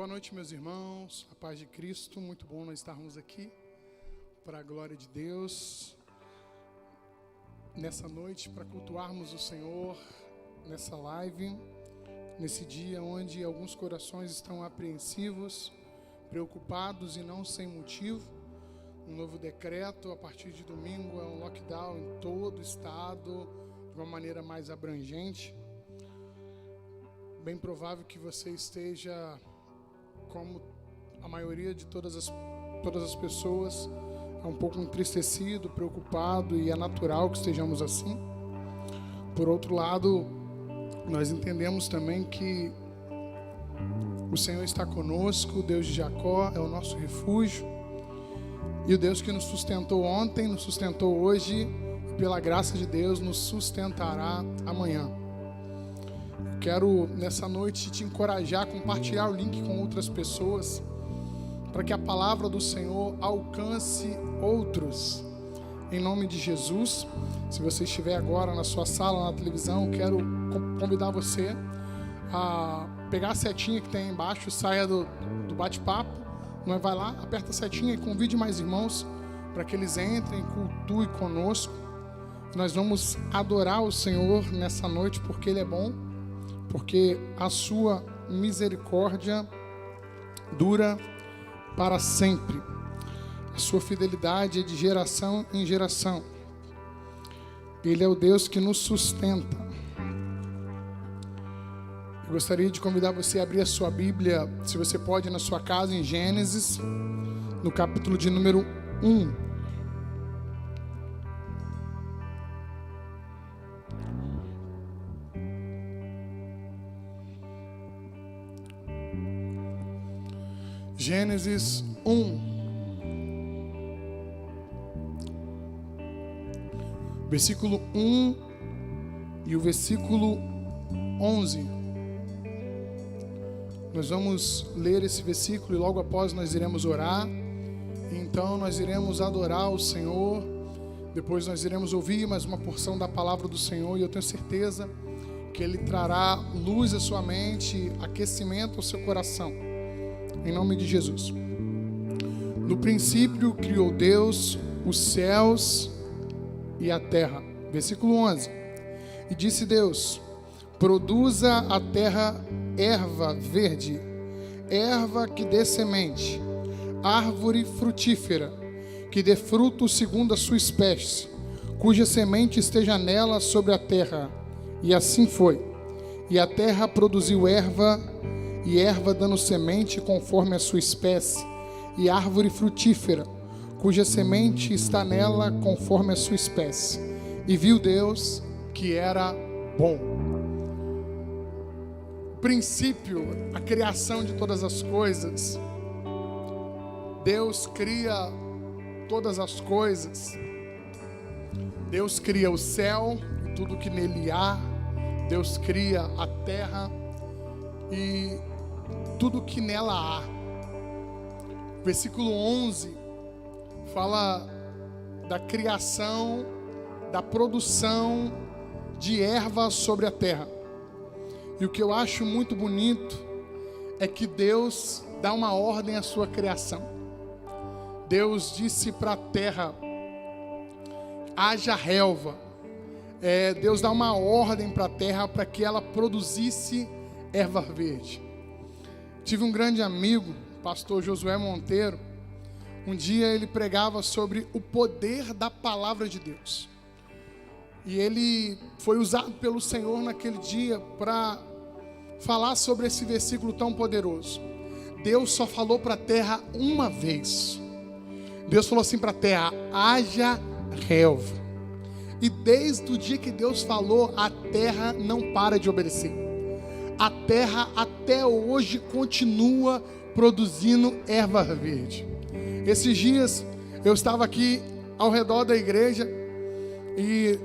Boa noite, meus irmãos, a paz de Cristo, muito bom nós estarmos aqui, para a glória de Deus, nessa noite, para cultuarmos o Senhor, nessa live, nesse dia onde alguns corações estão apreensivos, preocupados e não sem motivo. Um novo decreto, a partir de domingo, é um lockdown em todo o estado, de uma maneira mais abrangente. Bem provável que você esteja, como a maioria de todas as pessoas, um pouco entristecido, preocupado, e é natural que estejamos assim. Por outro lado, nós entendemos também que o Senhor está conosco, o Deus de Jacó é o nosso refúgio, e o Deus que nos sustentou ontem, nos sustentou hoje, e pela graça de Deus nos sustentará amanhã. Quero, nessa noite, te encorajar a compartilhar o link com outras pessoas, para que a palavra do Senhor alcance outros, em nome de Jesus. Se você estiver agora na sua sala, na televisão, quero convidar você a pegar a setinha que tem aí embaixo, saia do bate-papo, vai lá, aperta a setinha e convide mais irmãos, para que eles entrem, cultuem conosco. Nós vamos adorar o Senhor nessa noite, porque Ele é bom, porque a sua misericórdia dura para sempre. A sua fidelidade é de geração em geração. Ele é o Deus que nos sustenta. Eu gostaria de convidar você a abrir a sua Bíblia, se você pode, na sua casa, em Gênesis, no capítulo de número 1. Gênesis 1, versículo 1 e o versículo 11. Nós vamos ler esse versículo e logo após nós iremos orar. Então nós iremos adorar o Senhor. Depois nós iremos ouvir mais uma porção da palavra do Senhor, e eu tenho certeza que Ele trará luz à sua mente, aquecimento ao seu coração. Em nome de Jesus. No princípio criou Deus os céus e a terra. Versículo 11. E disse Deus: produza a terra erva verde, erva que dê semente, árvore frutífera, que dê fruto segundo a sua espécie, cuja semente esteja nela sobre a terra. E assim foi. E a terra produziu erva, e erva dando semente conforme a sua espécie, e árvore frutífera, cuja semente está nela conforme a sua espécie. E viu Deus que era bom. O princípio, a criação de todas as coisas. Deus cria todas as coisas. Deus cria o céu e tudo que nele há. Deus cria a terra e tudo que nela há. Versículo 11 fala da criação, da produção de erva sobre a terra. E o que eu acho muito bonito é que Deus dá uma ordem à sua criação. Deus disse para a terra: haja relva. Deus dá uma ordem para a terra para que ela produzisse erva verde. Tive um grande amigo, pastor Josué Monteiro. Um dia ele pregava sobre o poder da palavra de Deus. E ele foi usado pelo Senhor naquele dia para falar sobre esse versículo tão poderoso. Deus só falou para a terra uma vez. Deus falou assim para a terra: haja relva. E desde o dia que Deus falou, a terra não para de obedecer. A terra até hoje continua produzindo erva verde. Esses dias eu estava aqui ao redor da igreja e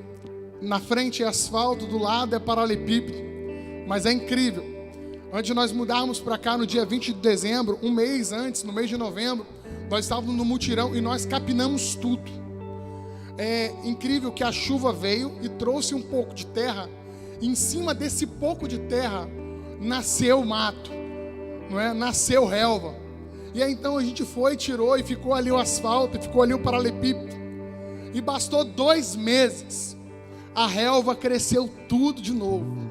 na frente é asfalto, do lado é paralelepípedo, mas é incrível. Antes de nós mudarmos para cá no dia 20 de dezembro, um mês antes, no mês de novembro, nós estávamos no mutirão e nós capinamos tudo. É incrível que a chuva veio e trouxe um pouco de terra. Em cima desse pouco de terra nasceu mato. não é? Nasceu relva. E aí então a gente foi, tirou e ficou ali o asfalto, e ficou ali o paralelepípedo. E bastou 2 meses, a relva cresceu tudo de novo.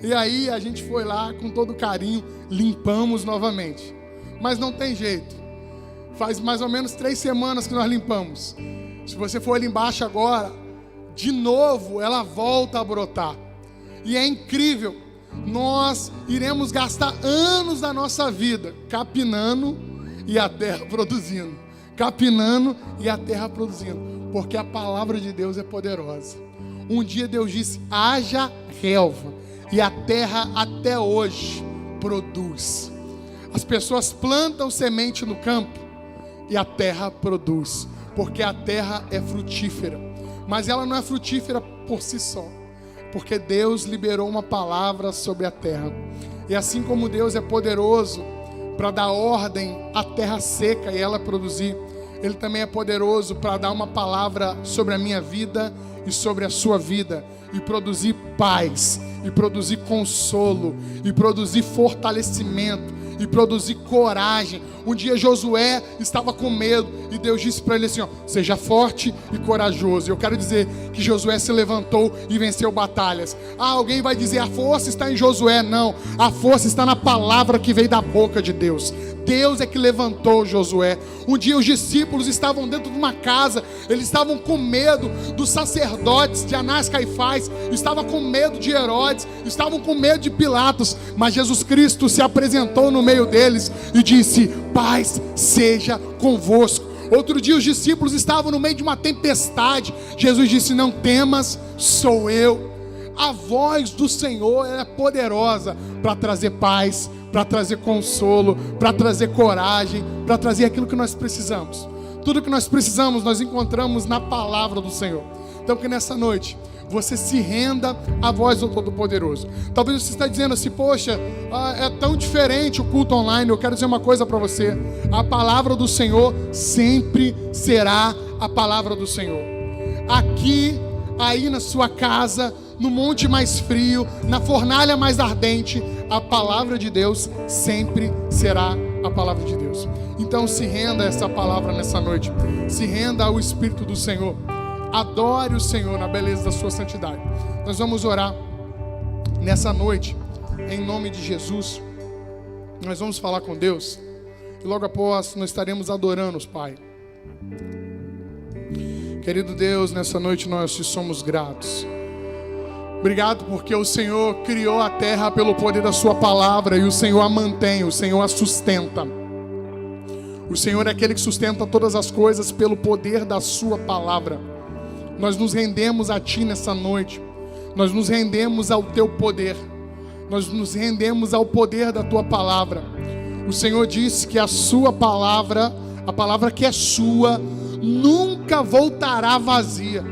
E aí a gente foi lá com todo carinho, limpamos novamente. Mas não tem jeito. Faz mais ou menos 3 semanas que nós limpamos. Se você for ali embaixo agora, de novo ela volta a brotar. E é incrível. Nós iremos gastar anos da nossa vida capinando e a terra produzindo. Capinando e a terra produzindo. Porque a palavra de Deus é poderosa. Um dia Deus disse: haja relva. E a terra até hoje produz. As pessoas plantam semente no campo e a terra produz. Porque a terra é frutífera. Mas ela não é frutífera por si só. Porque Deus liberou uma palavra sobre a terra. E assim como Deus é poderoso para dar ordem à terra seca e ela produzir, Ele também é poderoso para dar uma palavra sobre a minha vida e sobre a sua vida, e produzir paz, e produzir consolo, e produzir fortalecimento, e produzir coragem. Um dia Josué estava com medo e Deus disse para ele assim, ó: seja forte e corajoso. Eu quero dizer que Josué se levantou e venceu batalhas. Alguém vai dizer: a força está em Josué. Não, a força está na palavra que veio da boca de Deus. Deus é que levantou Josué. Um dia os discípulos estavam dentro de uma casa, eles estavam com medo dos sacerdotes, de Anás, Caifás, estavam com medo de Herodes, estavam com medo de Pilatos, mas Jesus Cristo se apresentou no meio deles e disse: paz seja convosco. Outro dia os discípulos estavam no meio de uma tempestade, Jesus disse: não temas, sou eu. A voz do Senhor é poderosa para trazer paz, para trazer consolo, para trazer coragem, para trazer aquilo que nós precisamos. Tudo que nós precisamos nós encontramos na palavra do Senhor. Então que nessa noite você se renda à voz do Todo-Poderoso. Talvez você está dizendo assim: poxa, é tão diferente o culto online. Eu quero dizer uma coisa para você: a palavra do Senhor sempre será a palavra do Senhor. Aqui, aí na sua casa, no monte mais frio, na fornalha mais ardente, a palavra de Deus sempre será a palavra de Deus. Então se renda a essa palavra nessa noite. Se renda ao Espírito do Senhor. Adore o Senhor na beleza da sua santidade. Nós vamos orar nessa noite, em nome de Jesus. Nós vamos falar com Deus. E logo após nós estaremos adorando os Pai. Querido Deus, nessa noite nós te somos gratos. Obrigado porque o Senhor criou a terra pelo poder da sua palavra, e o Senhor a mantém, o Senhor a sustenta. O Senhor é aquele que sustenta todas as coisas pelo poder da sua palavra. Nós nos rendemos a Ti nessa noite. Nós nos rendemos ao Teu poder. Nós nos rendemos ao poder da Tua palavra. O Senhor disse que a Sua palavra, a palavra que é Sua, nunca voltará vazia,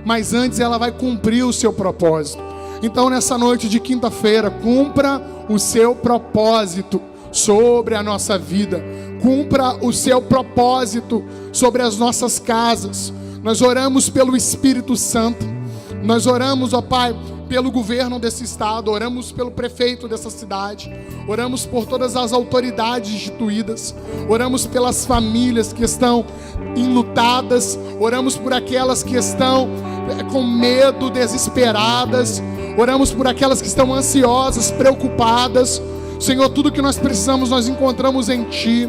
mas antes ela vai cumprir o seu propósito. Então nessa noite de quinta-feira, cumpra o seu propósito sobre a nossa vida. Cumpra o seu propósito sobre as nossas casas. Nós oramos pelo Espírito Santo. Nós oramos, ó Pai, pelo governo desse estado. Oramos pelo prefeito dessa cidade. Oramos por todas as autoridades instituídas. Oramos pelas famílias que estão enlutadas. Oramos por aquelas que estão com medo, desesperadas. Oramos por aquelas que estão ansiosas, preocupadas. Senhor, tudo que nós precisamos nós encontramos em Ti.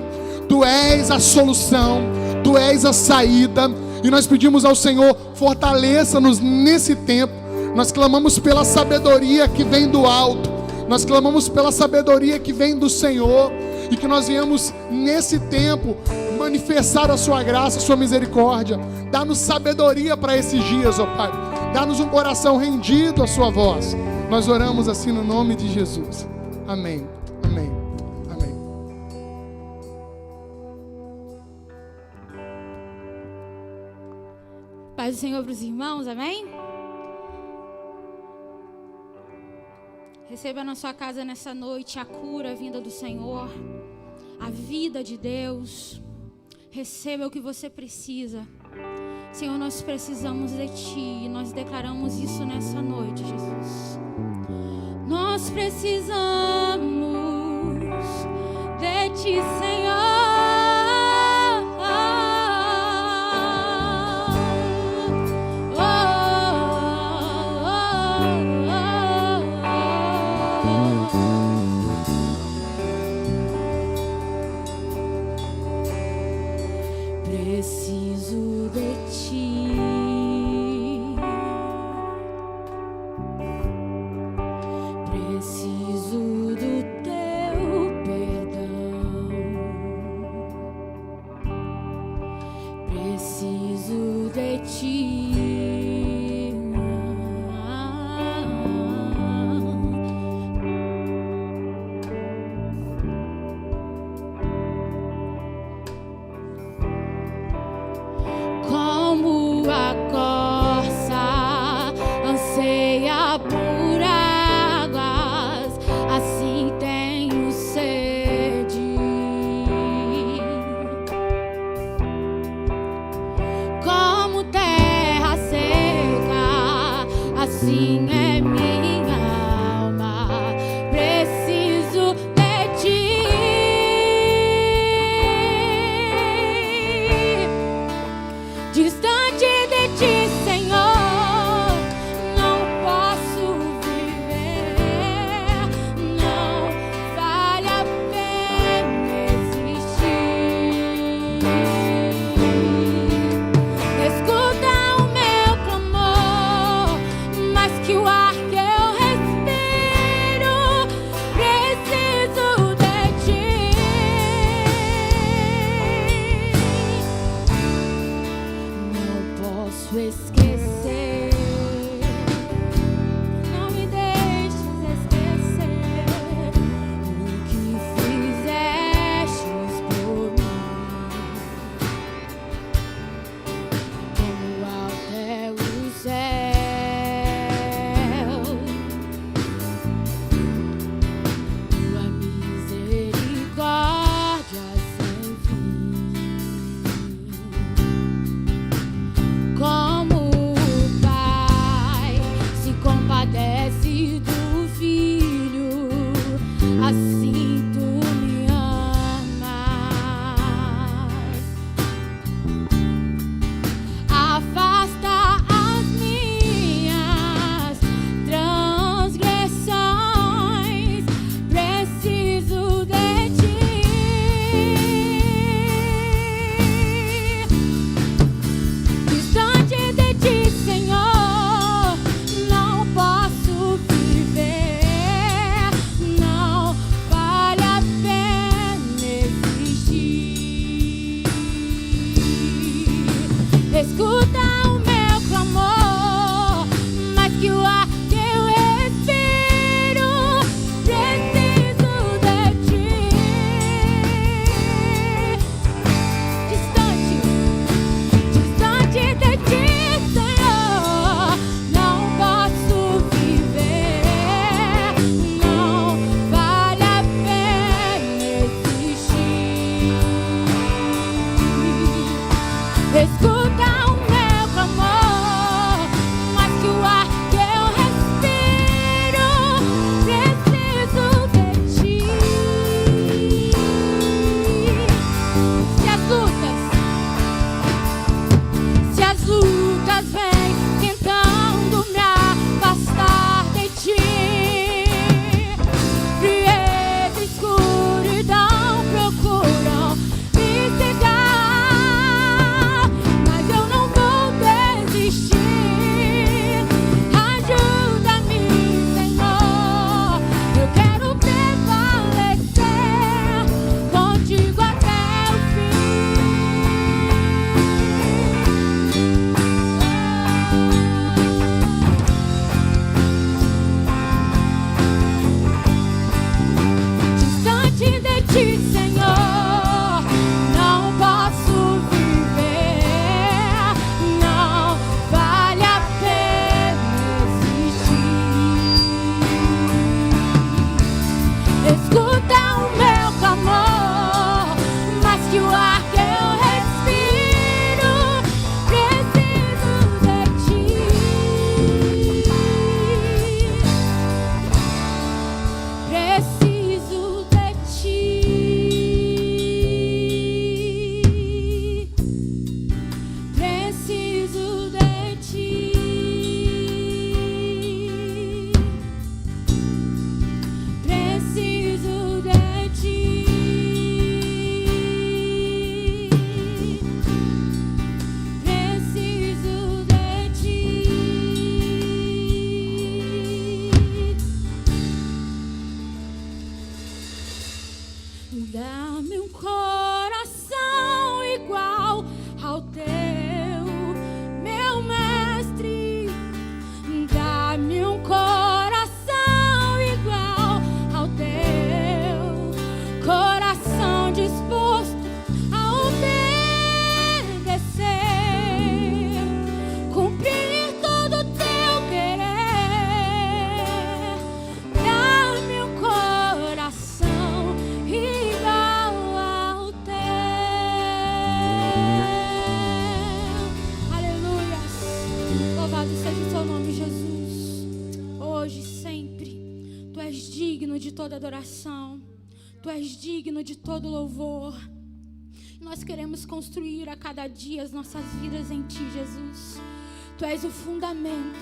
Tu és a solução, Tu és a saída. E nós pedimos ao Senhor: fortaleça-nos nesse tempo. Nós clamamos pela sabedoria que vem do alto. Nós clamamos pela sabedoria que vem do Senhor. E que nós venhamos nesse tempo manifestar a Sua graça, a Sua misericórdia. Dá-nos sabedoria para esses dias, ó Pai. Dá-nos um coração rendido à Sua voz. Nós oramos assim no nome de Jesus. Amém. Amém. Amém. Paz do Senhor para os irmãos, amém? Receba na sua casa nessa noite a cura vinda do Senhor, a vida de Deus. Receba o que você precisa. Senhor, nós precisamos de Ti, e nós declaramos isso nessa noite, Jesus. Nós precisamos ti, Senhor. Preciso de ti. Preciso do teu perdão. Preciso de ti. Como a corça anseia por águas, assim tenho sede. Como terra seca, assim é minha alma. Preciso de ti. Distante de ti, Senhor, não posso viver. Não vale a pena existir. Escuta o meu clamor, mais que o ar que eu respiro. Preciso de ti. Não posso esquecer. Não me deixes esquecer o que fizestes por mim. Como até o céu, tua misericórdia sem fim. Como o Pai se compadece do Filho, assim tu me amas. Afasta as minhas transgressões. Preciso de ti. Distante de ti, Senhor, não posso viver. Não vale a pena existir. Escuta o meu clamor, mais que o ar que eu respiro. Preciso de ti. Distante de ti, Senhor, não posso viver. Não vale a pena existir. Escuta o meu clamor, mais que o ar que eu respiro. Preciso de ti. Se as lutas vêm tentando me afastar de ti, frieza e escuridão procuram me cegar, mas eu adoração. Tu és digno de todo louvor. Nós queremos construir a cada dia as nossas vidas em Ti, Jesus. Tu és o fundamento.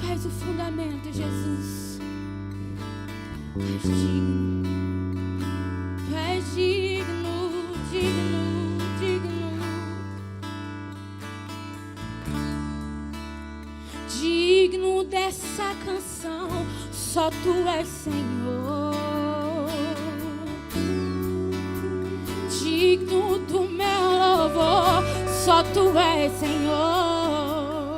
Tu és o fundamento, Jesus. Tu és digno. Tu és digno, digno, digno. Digno dessa canção, só Tu és Senhor. Digno do meu louvor, só Tu és Senhor.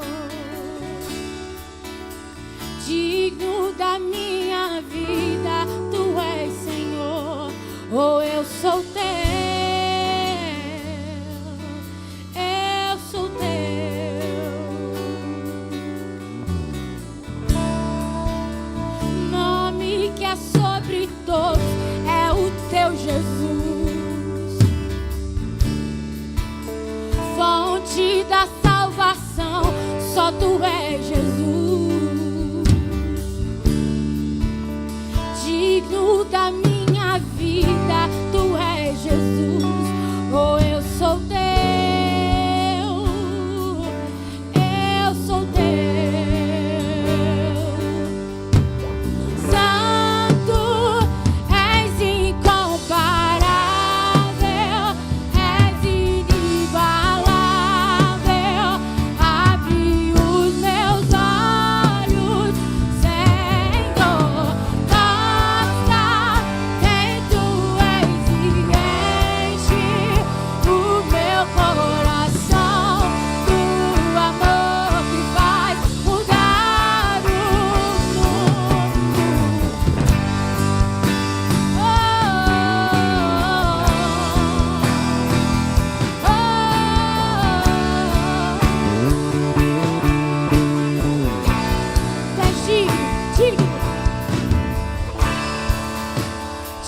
Digno da minha vida, Tu és Senhor. Oh, eu sou Teu, eu sou Teu. Nome que é sobre todos é o Teu Jesus. Fonte da salvação, só Tu és Jesus. Digno da minha vida, Tu és Jesus. Oh, eu sou Teu, eu sou Teu. Santo, és incomparável, és inigualável. Abre os meus olhos, Senhor. Mostra quem Tu és e enche o meu coração do amor que faz mudar o mundo.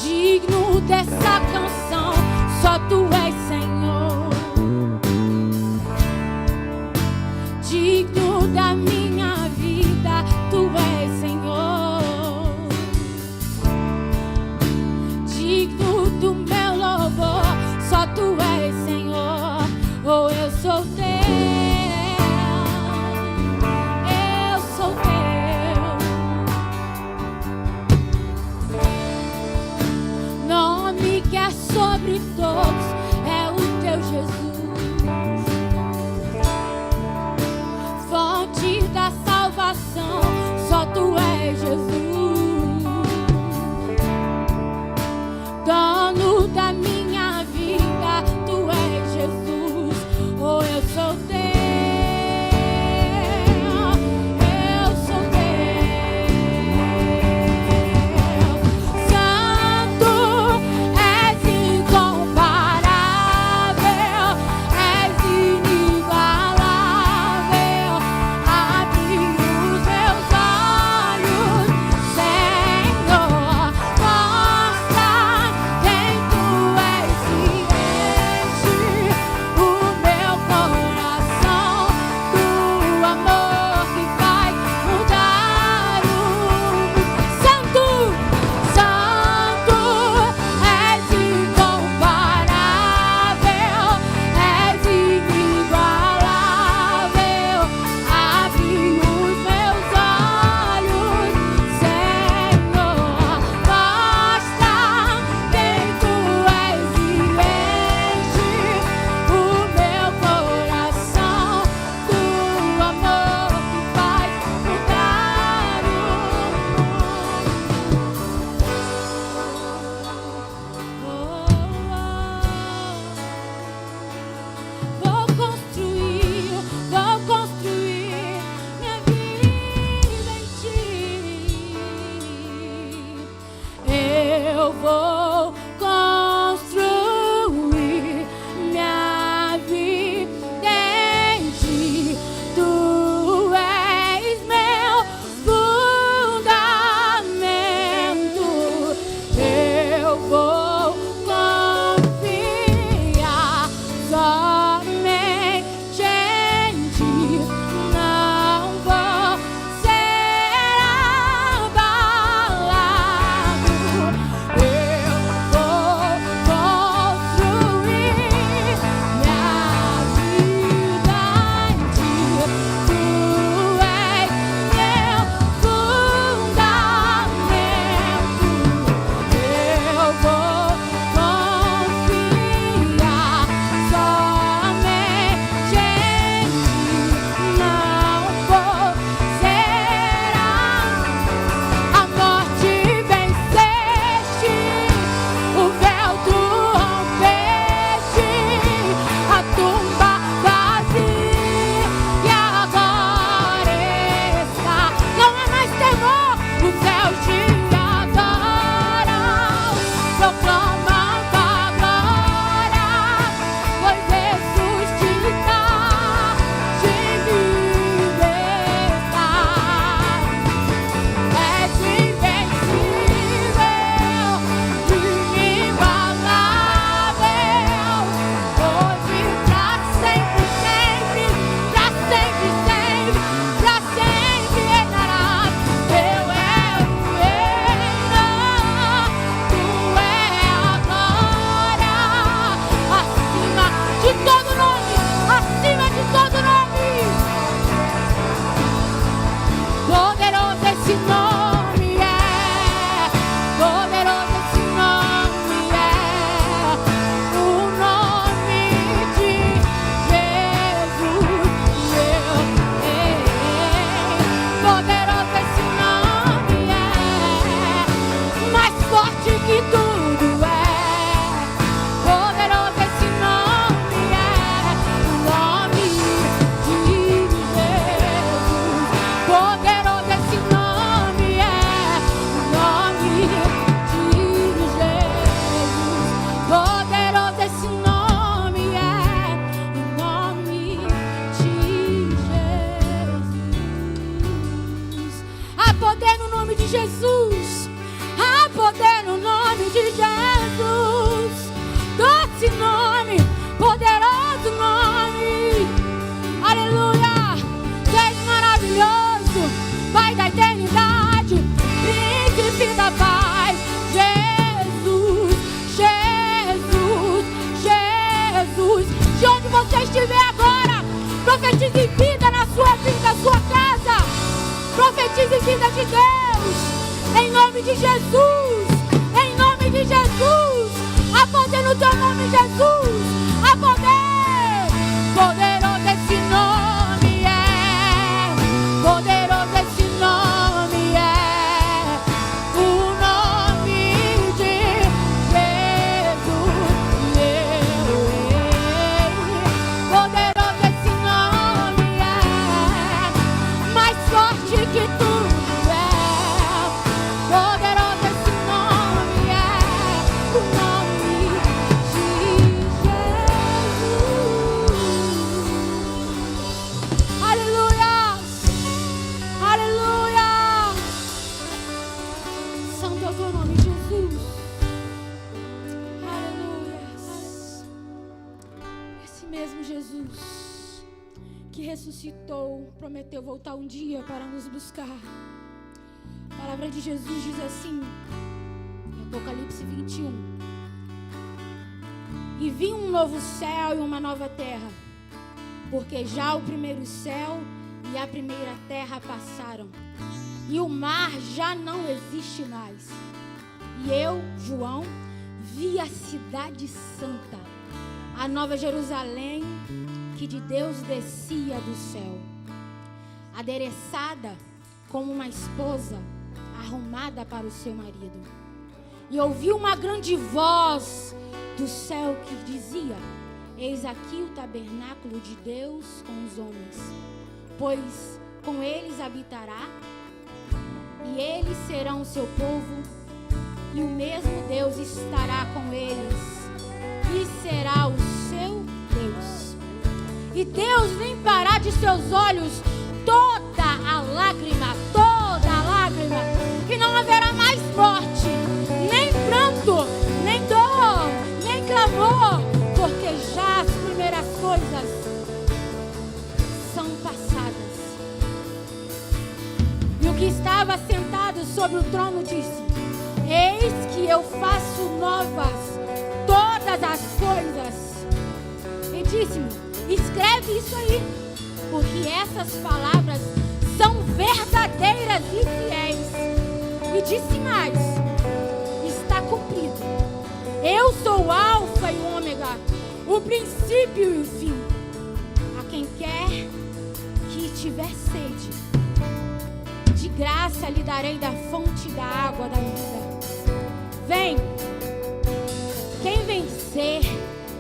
Digno dessa canção, só Tu és Senhor. Digno da minha vida, Tu és Senhor. Digno do meu louvor, só Tu és Senhor. Oh, eu sou Teu, eu sou Teu. Nome que é sobre todos é o Teu Jesus. Fonte da salvação, só Tu és Jesus. Dono da minha vida, Tu és Jesus. Oh, eu sou Profetize vida na sua vida, na sua casa. Profetize vida de Deus. Em nome de Jesus. Em nome de Jesus. Há poder no teu nome, Jesus. Há poder. Poderoso esse nome é. Poderoso esse nome é. O nome de Jesus. Poderoso esse nome é. Mais forte que tudo é. Poderoso esse nome é. O nome de Jesus. Aleluia. Aleluia. Santo é o teu nome, Jesus. Aleluia. Esse mesmo Jesus que ressuscitou, prometeu voltar um dia para nos buscar. A palavra de Jesus diz assim, em Apocalipse 21. E vi um novo céu e uma nova terra, porque já o primeiro céu e a primeira terra passaram, e o mar já não existe mais. E eu, João, vi a cidade santa, a nova Jerusalém, que de Deus descia do céu, adereçada como uma esposa arrumada para o seu marido. E ouvi uma grande voz do céu que dizia: eis aqui o tabernáculo de Deus com os homens, pois com eles habitará, e eles serão o seu povo, e o mesmo Deus estará com eles, e será o seu Deus. E Deus limpará de seus olhos toda a lágrima, e não haverá mais morte, nem pranto, nem dor, nem clamor, porque já as primeiras coisas são passadas. E o que estava sentado sobre o trono disse: eis que eu faço novas todas as coisas. E disse-me: escreve isso aí, porque essas palavras são verdadeiras e fiéis. E disse mais: está cumprido. Eu sou o Alfa e o Ômega, o princípio e o fim. A quem quer que tiver sede, de graça lhe darei da fonte da água da vida. Vem, quem vencer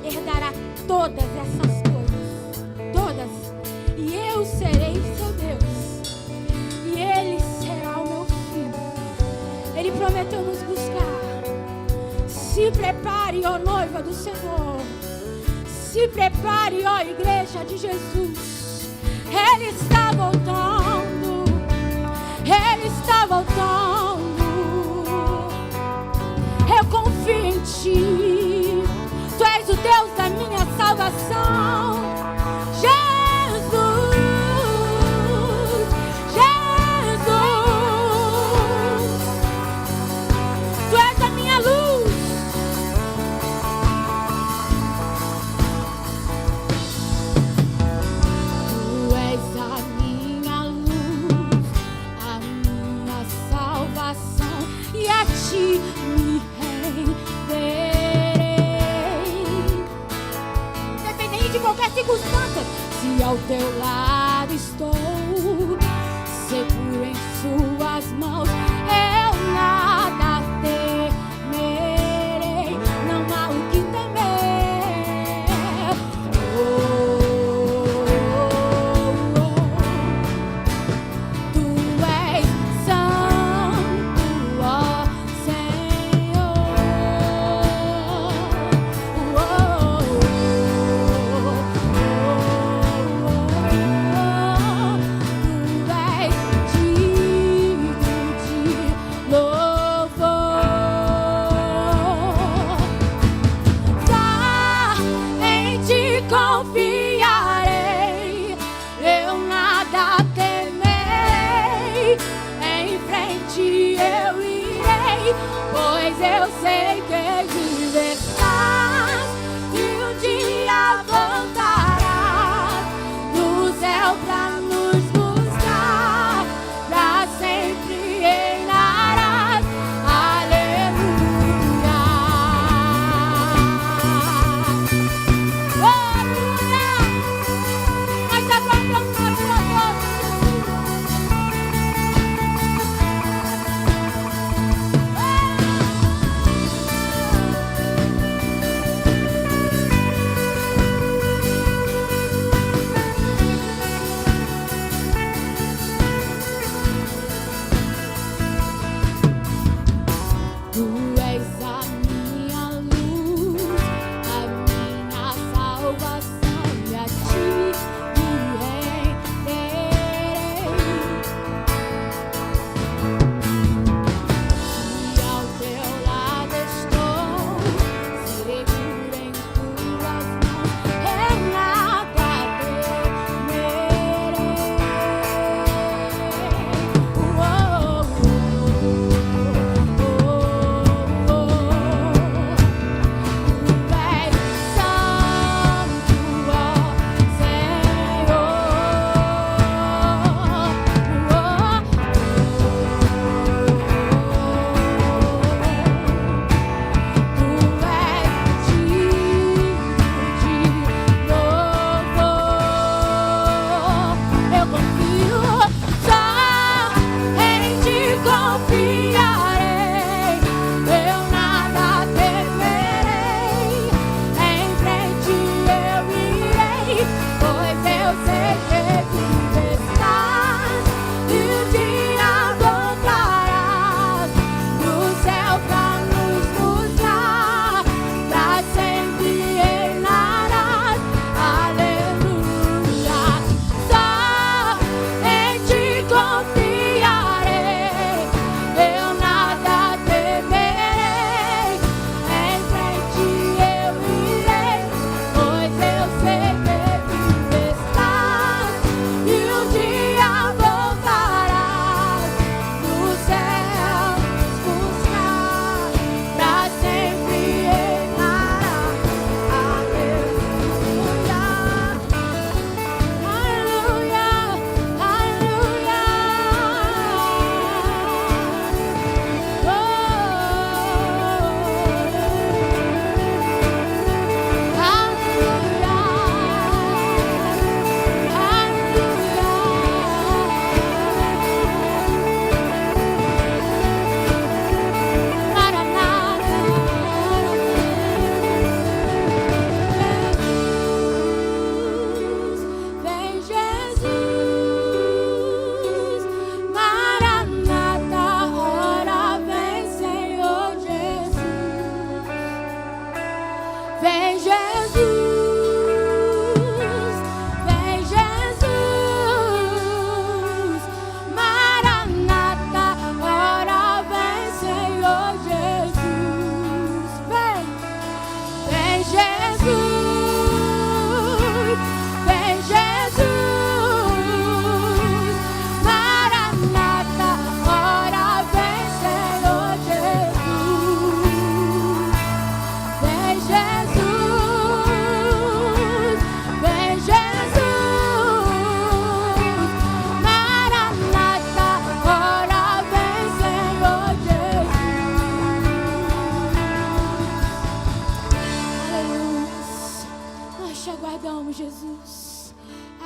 herdará todas essas coisas, todas, e eu serei seu Deus, e ele será o meu filho. Ele prometeu nos buscar. Se prepare, ó noiva do Senhor. Se prepare, ó igreja de Jesus. Ele está voltando. Ele está voltando. Eu confio em ti. Tu és o Deus da minha salvação. Jesus, Tu és a minha luz. Tu és a minha luz, a minha salvação, e a ti me renderei. Independente de qualquer circunstância, se ao teu lado estou, seguro em suas mãos, eu nada temerei, não há o que temer. Tu és santo, ó Senhor. Tu és digno de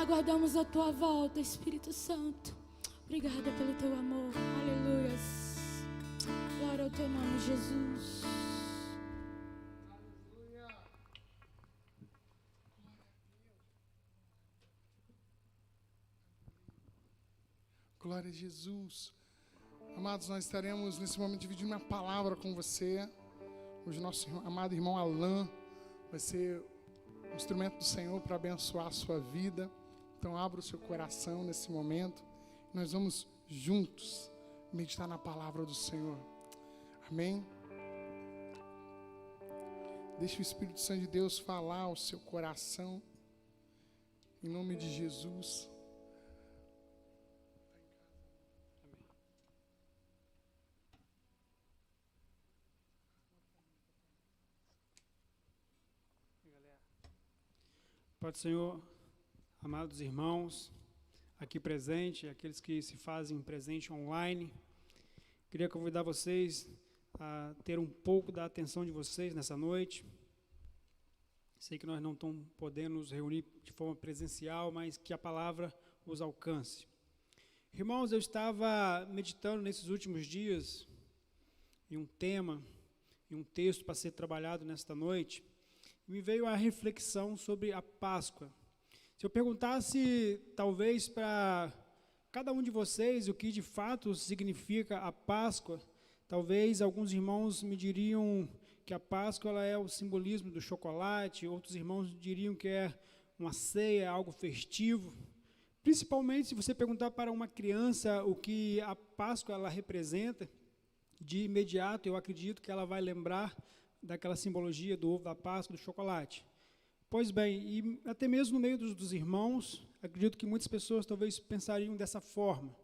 aguardamos a tua volta, Espírito Santo. Obrigada pelo teu amor. Aleluias. Glória ao teu nome, Jesus. Glória a Jesus. Amados, nós estaremos nesse momento dividindo uma palavra com você. Hoje nosso amado irmão Alan vai ser um instrumento do Senhor para abençoar a sua vida. Então abra o seu coração nesse momento. Nós vamos juntos meditar na palavra do Senhor. Amém? Deixe o Espírito Santo de Deus falar ao seu coração. Em nome de Jesus. Pai do Senhor, amados irmãos, aqui presente, aqueles que se fazem presente online, queria convidar vocês a ter um pouco da atenção de vocês nessa noite. Sei que nós não estamos podendo nos reunir de forma presencial, mas que a palavra os alcance. Irmãos, eu estava meditando nesses últimos dias em um tema, em um texto para ser trabalhado nesta noite. Me veio a reflexão sobre a Páscoa. Se eu perguntasse, talvez, para cada um de vocês o que de fato significa a Páscoa, talvez alguns irmãos me diriam que a Páscoa ela é o simbolismo do chocolate, outros irmãos diriam que é uma ceia, algo festivo. Principalmente se você perguntar para uma criança o que a Páscoa ela representa, de imediato eu acredito que ela vai lembrar daquela simbologia do ovo da Páscoa, do chocolate. Pois bem, e até mesmo no meio dos irmãos, acredito que muitas pessoas talvez pensariam dessa forma.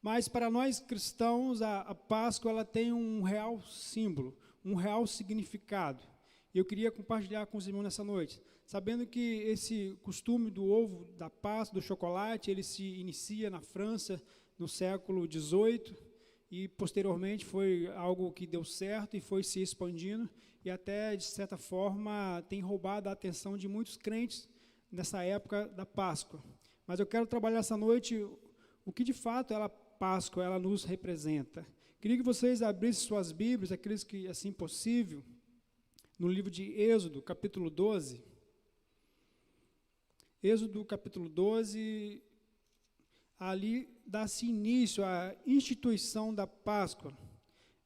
Mas para nós cristãos, a Páscoa ela tem um real símbolo, um real significado. E eu queria compartilhar com os irmãos nessa noite, sabendo que esse costume do ovo da Páscoa, do chocolate, ele se inicia na França no século XVIII, e posteriormente foi algo que deu certo e foi se expandindo e até, de certa forma, tem roubado a atenção de muitos crentes nessa época da Páscoa. Mas eu quero trabalhar essa noite o que de fato a Páscoa ela nos representa. Queria que vocês abrissem suas Bíblias, aqueles que assim possível, no livro de Êxodo, capítulo 12. Êxodo, capítulo 12, ali dá-se início à instituição da Páscoa.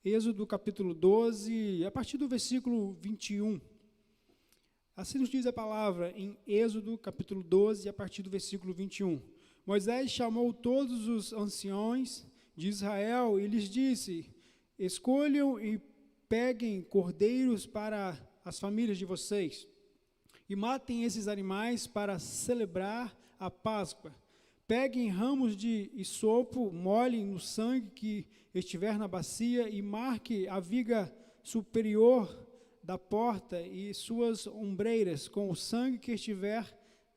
Êxodo capítulo 12, a partir do versículo 21. Assim nos diz a palavra em Êxodo capítulo 12, a partir do versículo 21. Moisés chamou todos os anciões de Israel e lhes disse: escolham e peguem cordeiros para as famílias de vocês e matem esses animais para celebrar a Páscoa. Peguem ramos de isopo, molhem no sangue que estiver na bacia e marque a viga superior da porta e suas ombreiras com o sangue que estiver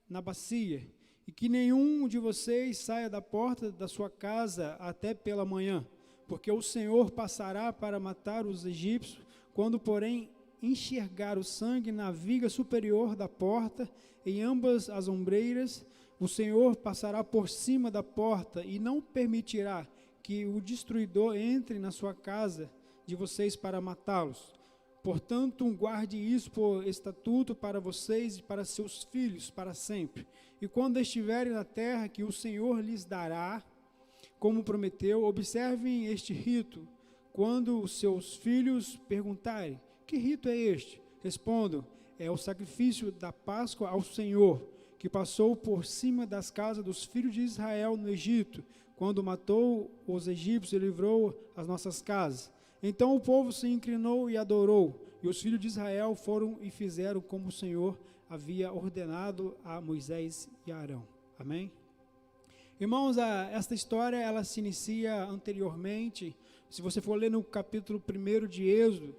na bacia. E que nenhum de vocês saia da porta da sua casa até pela manhã, porque o Senhor passará para matar os egípcios, quando, porém, enxergar o sangue na viga superior da porta, em ambas as ombreiras, o Senhor passará por cima da porta e não permitirá que o destruidor entre na sua casa de vocês para matá-los. Portanto, guarde isso por estatuto para vocês e para seus filhos para sempre. E quando estiverem na terra que o Senhor lhes dará, como prometeu, observem este rito. Quando os seus filhos perguntarem: que rito é este? Respondam: é o sacrifício da Páscoa ao Senhor, que passou por cima das casas dos filhos de Israel no Egito, quando matou os egípcios e livrou as nossas casas. Então o povo se inclinou e adorou, e os filhos de Israel foram e fizeram como o Senhor havia ordenado a Moisés e a Arão. Amém? Irmãos, esta história ela se inicia anteriormente. Se você for ler no capítulo 1 de Êxodo,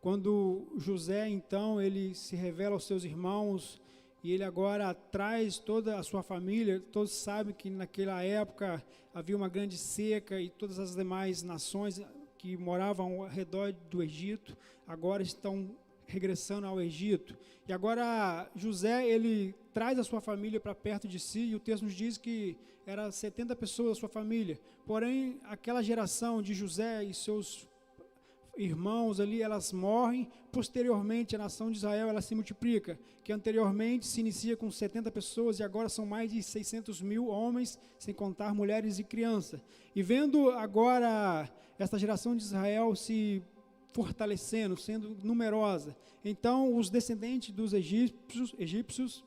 quando José, então, ele se revela aos seus irmãos, e ele agora traz toda a sua família. Todos sabem que naquela época havia uma grande seca e todas as demais nações que moravam ao redor do Egito agora estão regressando ao Egito. E agora José, ele traz a sua família para perto de si, e o texto nos diz que eram 70 pessoas da sua família. Porém, aquela geração de José e seus irmãos ali, elas morrem. Posteriormente, a nação de Israel, ela se multiplica, que anteriormente se inicia com 70 pessoas e agora são mais de 600 mil homens, sem contar mulheres e crianças. E vendo agora esta geração de Israel se fortalecendo, sendo numerosa, então os descendentes dos egípcios,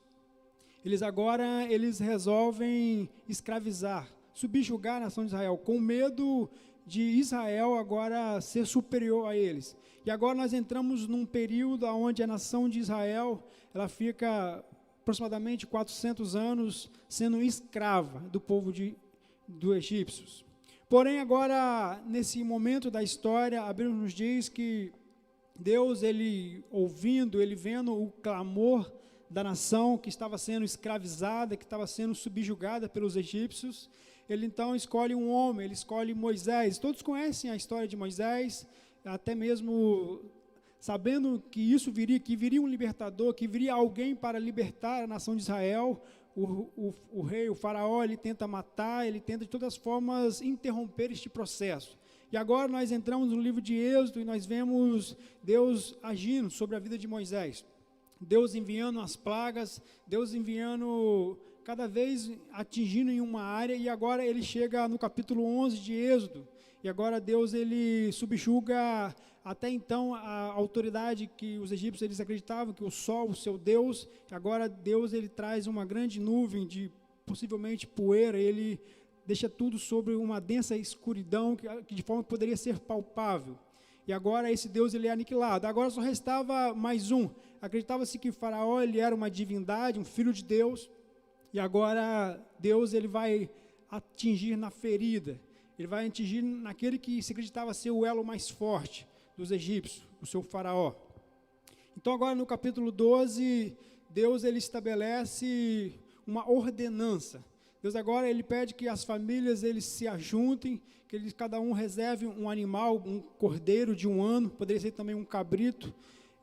eles resolvem escravizar, subjugar a nação de Israel, com medo de Israel agora ser superior a eles. E agora nós entramos num período onde a nação de Israel, ela fica aproximadamente 400 anos sendo escrava do povo dos egípcios. Porém, agora, nesse momento da história, a Bíblia nos diz que Deus, ele vendo o clamor da nação que estava sendo escravizada, que estava sendo subjugada pelos egípcios, ele então escolhe um homem, ele escolhe Moisés. Todos conhecem a história de Moisés, até mesmo sabendo que isso viria, que viria um libertador, que viria alguém para libertar a nação de Israel. O rei, o faraó, ele tenta matar, ele tenta de todas as formas interromper este processo. E agora nós entramos no livro de Êxodo e nós vemos Deus agindo sobre a vida de Moisés. Deus enviando as plagas, Deus enviando cada vez atingindo em uma área, e agora ele chega no capítulo 11 de Êxodo, e agora Deus, ele subjuga até então a autoridade que os egípcios eles acreditavam, que o sol, o seu Deus, agora Deus, ele traz uma grande nuvem de possivelmente poeira, ele deixa tudo sobre uma densa escuridão, que de forma que poderia ser palpável. E agora esse Deus, ele é aniquilado. Agora só restava mais um. Acreditava-se que o faraó, ele era uma divindade, um filho de Deus, e agora Deus, ele vai atingir na ferida, ele vai atingir naquele que se acreditava ser o elo mais forte dos egípcios, o seu faraó. Então agora no capítulo 12, Deus, ele estabelece uma ordenança. Deus agora, ele pede que as famílias, eles se ajuntem, que eles, cada um reserve um animal, um cordeiro de 1 ano, poderia ser também um cabrito,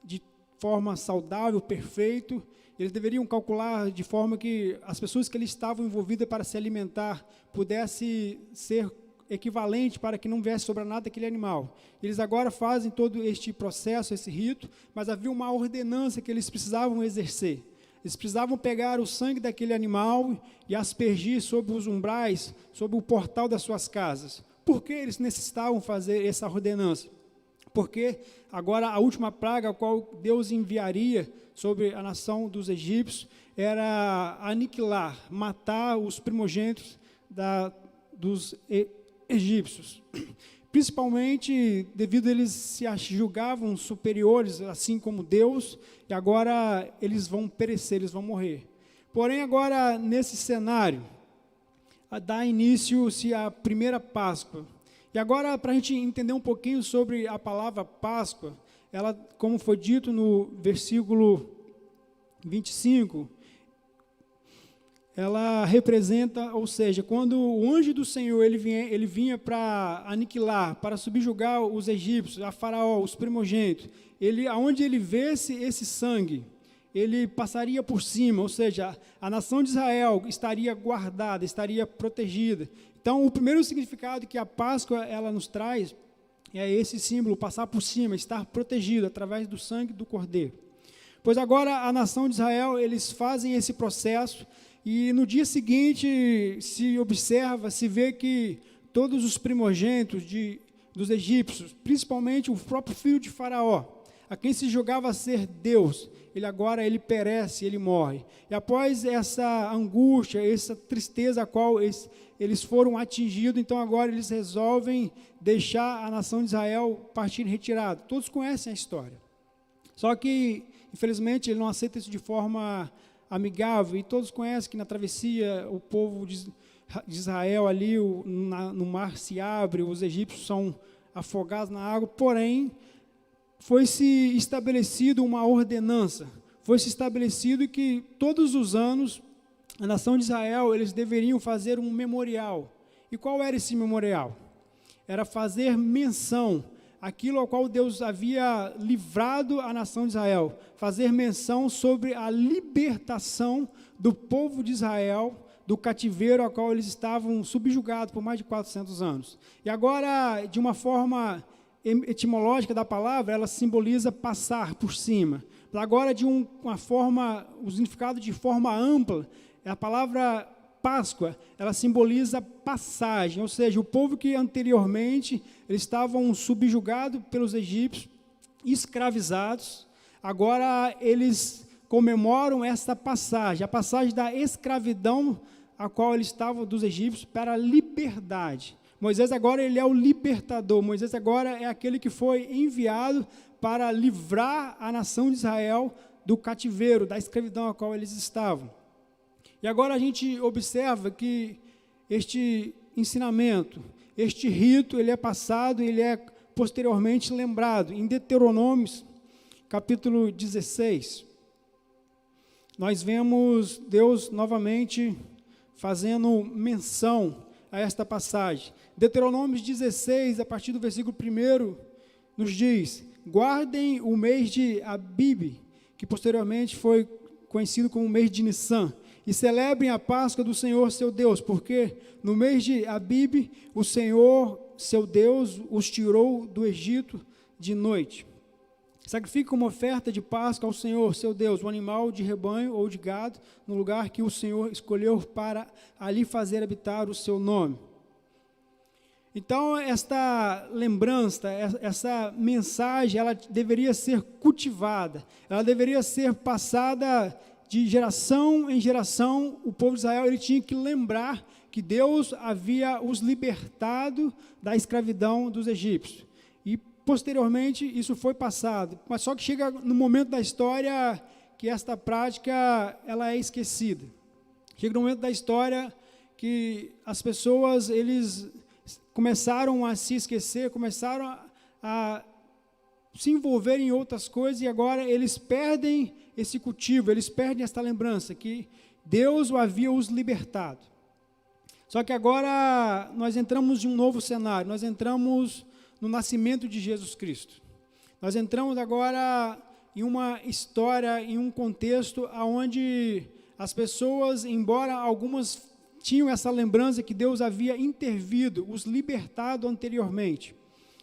de forma saudável, perfeito. Eles deveriam calcular de forma que as pessoas que eles estavam envolvidas para se alimentar pudesse ser equivalente para que não viesse sobrar nada daquele animal. Eles agora fazem todo este processo, esse rito, mas havia uma ordenança que eles precisavam exercer. Eles precisavam pegar o sangue daquele animal e aspergir sobre os umbrais, sobre o portal das suas casas. Por que eles necessitavam fazer essa ordenança? Porque agora a última praga a qual Deus enviaria sobre a nação dos egípcios era aniquilar, matar os primogênitos dos egípcios. Principalmente devido a eles se julgavam superiores, assim como Deus, e agora eles vão perecer, eles vão morrer. Porém, agora, nesse cenário, dá início-se a primeira Páscoa. E agora, para a gente entender um pouquinho sobre a palavra Páscoa, ela, como foi dito no versículo 25, ela representa, ou seja, quando o anjo do Senhor ele vinha para aniquilar, para subjugar os egípcios, a Faraó, os primogênitos, aonde ele vesse esse sangue, ele passaria por cima, ou seja, a nação de Israel estaria guardada, estaria protegida. Então, o primeiro significado que a Páscoa ela nos traz é esse símbolo, passar por cima, estar protegido através do sangue do Cordeiro. Pois agora a nação de Israel, eles fazem esse processo, e no dia seguinte se observa, se vê que todos os primogênitos dos egípcios, principalmente o próprio filho de Faraó, a quem se julgava ser Deus, ele perece, ele morre. E após essa angústia, essa tristeza a qual eles foram atingidos, então agora eles resolvem deixar a nação de Israel partir retirado. Todos conhecem a história. Só que, infelizmente, ele não aceita isso de forma amigável, e todos conhecem que na travessia o povo de Israel ali, no mar se abre, os egípcios são afogados na água, porém, foi-se estabelecido uma ordenança, foi-se estabelecido que todos os anos, a nação de Israel, eles deveriam fazer um memorial. E qual era esse memorial? Era fazer menção aquilo ao qual Deus havia livrado a nação de Israel, fazer menção sobre a libertação do povo de Israel do cativeiro ao qual eles estavam subjugados por mais de 400 anos. E agora, de uma forma etimológica da palavra, ela simboliza passar por cima. Agora, de uma forma, o significado de forma ampla, a palavra Páscoa, ela simboliza passagem, ou seja, o povo que anteriormente eles estavam subjugados pelos egípcios, escravizados, agora eles comemoram esta passagem, a passagem da escravidão a qual eles estavam dos egípcios para a liberdade. Moisés agora ele é o libertador, Moisés agora é aquele que foi enviado para livrar a nação de Israel do cativeiro, da escravidão a qual eles estavam. E agora a gente observa que este ensinamento, este rito, ele é passado, ele é posteriormente lembrado. Em Deuteronômios, capítulo 16, nós vemos Deus novamente fazendo menção a esta passagem. Deuteronômios 16, a partir do versículo 1, nos diz: guardem o mês de Abibe, que posteriormente foi conhecido como o mês de Nissan, e celebrem a Páscoa do Senhor, seu Deus, porque no mês de Abibe, o Senhor, seu Deus, os tirou do Egito de noite. Sacrifique como oferta de Páscoa ao Senhor, seu Deus, um animal de rebanho ou de gado, no lugar que o Senhor escolheu para ali fazer habitar o seu nome. Então, esta lembrança, essa mensagem, ela deveria ser cultivada, ela deveria ser passada de geração em geração. O povo de Israel ele tinha que lembrar que Deus havia os libertado da escravidão dos egípcios. E, posteriormente, isso foi passado. Mas só que chega no momento da história que esta prática ela é esquecida. Chega no momento da história que as pessoas eles começaram a se esquecer, começaram a se envolver em outras coisas e agora eles perdem esse cultivo, eles perdem esta lembrança que Deus o havia os libertado. Só que agora nós entramos em um novo cenário, nós entramos no nascimento de Jesus Cristo. Nós entramos agora em uma história, em um contexto onde as pessoas, embora algumas tinham essa lembrança que Deus havia intervido, os libertado anteriormente,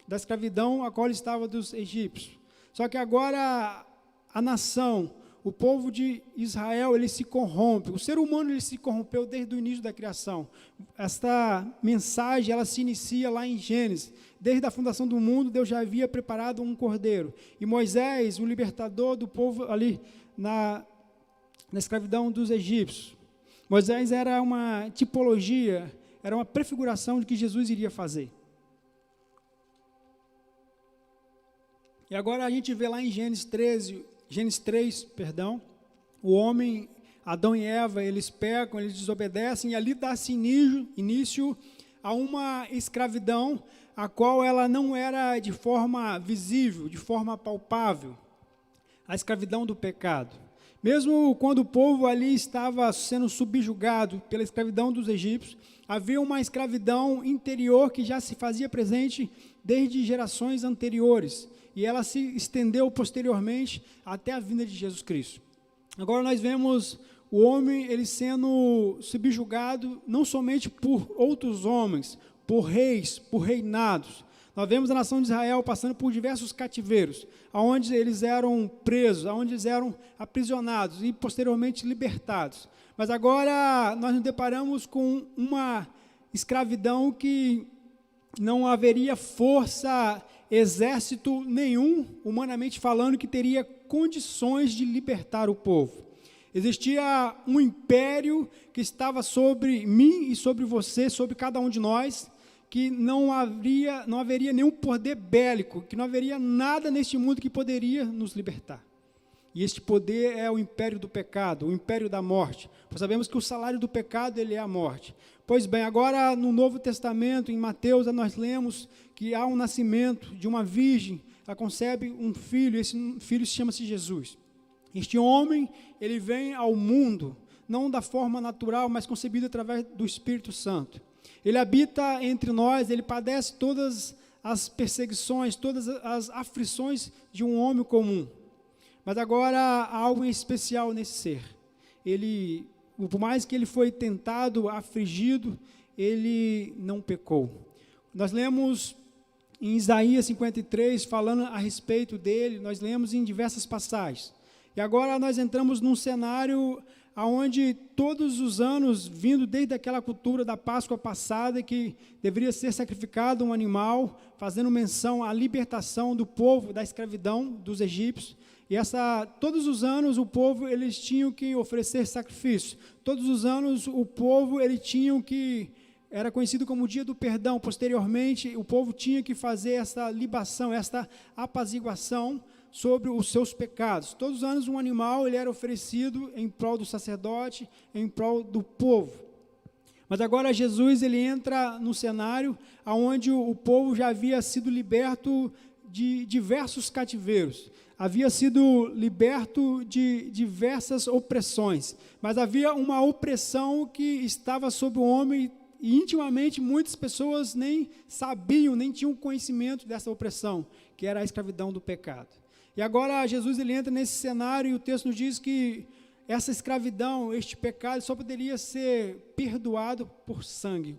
da escravidão a qual estava dos egípcios. Só que agora a nação, o povo de Israel, ele se corrompe. O ser humano ele se corrompeu desde o início da criação. Esta mensagem, ela se inicia lá em Gênesis. Desde a fundação do mundo, Deus já havia preparado um cordeiro. E Moisés, o libertador do povo ali na escravidão dos egípcios. Moisés era uma tipologia, era uma prefiguração de que Jesus iria fazer. E agora a gente vê lá em Gênesis 3, o homem, Adão e Eva, eles pecam, eles desobedecem, e ali dá-se início a uma escravidão, a qual ela não era de forma visível, de forma palpável, a escravidão do pecado. Mesmo quando o povo ali estava sendo subjugado pela escravidão dos egípcios, havia uma escravidão interior que já se fazia presente desde gerações anteriores, e ela se estendeu posteriormente até a vinda de Jesus Cristo. Agora nós vemos o homem ele sendo subjugado não somente por outros homens, por reis, por reinados. Nós vemos a nação de Israel passando por diversos cativeiros, onde eles eram presos, onde eles eram aprisionados e posteriormente libertados. Mas agora nós nos deparamos com uma escravidão que não haveria força, exército nenhum, humanamente falando, que teria condições de libertar o povo. Existia um império que estava sobre mim e sobre você, sobre cada um de nós, que não haveria nenhum poder bélico, que não haveria nada neste mundo que poderia nos libertar. E este poder é o império do pecado, o império da morte. Nós sabemos que o salário do pecado ele é a morte. Pois bem, agora no Novo Testamento, em Mateus, nós lemos que há um nascimento de uma virgem, ela concebe um filho, esse filho chama-se Jesus. Este homem, ele vem ao mundo, não da forma natural, mas concebido através do Espírito Santo. Ele habita entre nós, ele padece todas as perseguições, todas as aflições de um homem comum. Mas agora há algo em especial nesse ser. Ele, por mais que ele foi tentado, afligido, ele não pecou. Nós lemos em Isaías 53, falando a respeito dele, nós lemos em diversas passagens. E agora nós entramos num cenário onde todos os anos, vindo desde aquela cultura da Páscoa passada, que deveria ser sacrificado um animal, fazendo menção à libertação do povo da escravidão dos egípcios. E todos os anos o povo, eles tinham que oferecer sacrifício. Todos os anos o povo, eles tinham que, era conhecido como o dia do perdão. Posteriormente, o povo tinha que fazer essa libação, esta apaziguação sobre os seus pecados. Todos os anos um animal, ele era oferecido em prol do sacerdote, em prol do povo. Mas agora Jesus, ele entra no cenário onde o povo já havia sido liberto de diversos cativeiros. Havia sido liberto de diversas opressões, mas havia uma opressão que estava sobre o homem e intimamente muitas pessoas nem sabiam, nem tinham conhecimento dessa opressão, que era a escravidão do pecado. E agora Jesus, ele entra nesse cenário e o texto nos diz que essa escravidão, este pecado só poderia ser perdoado por sangue.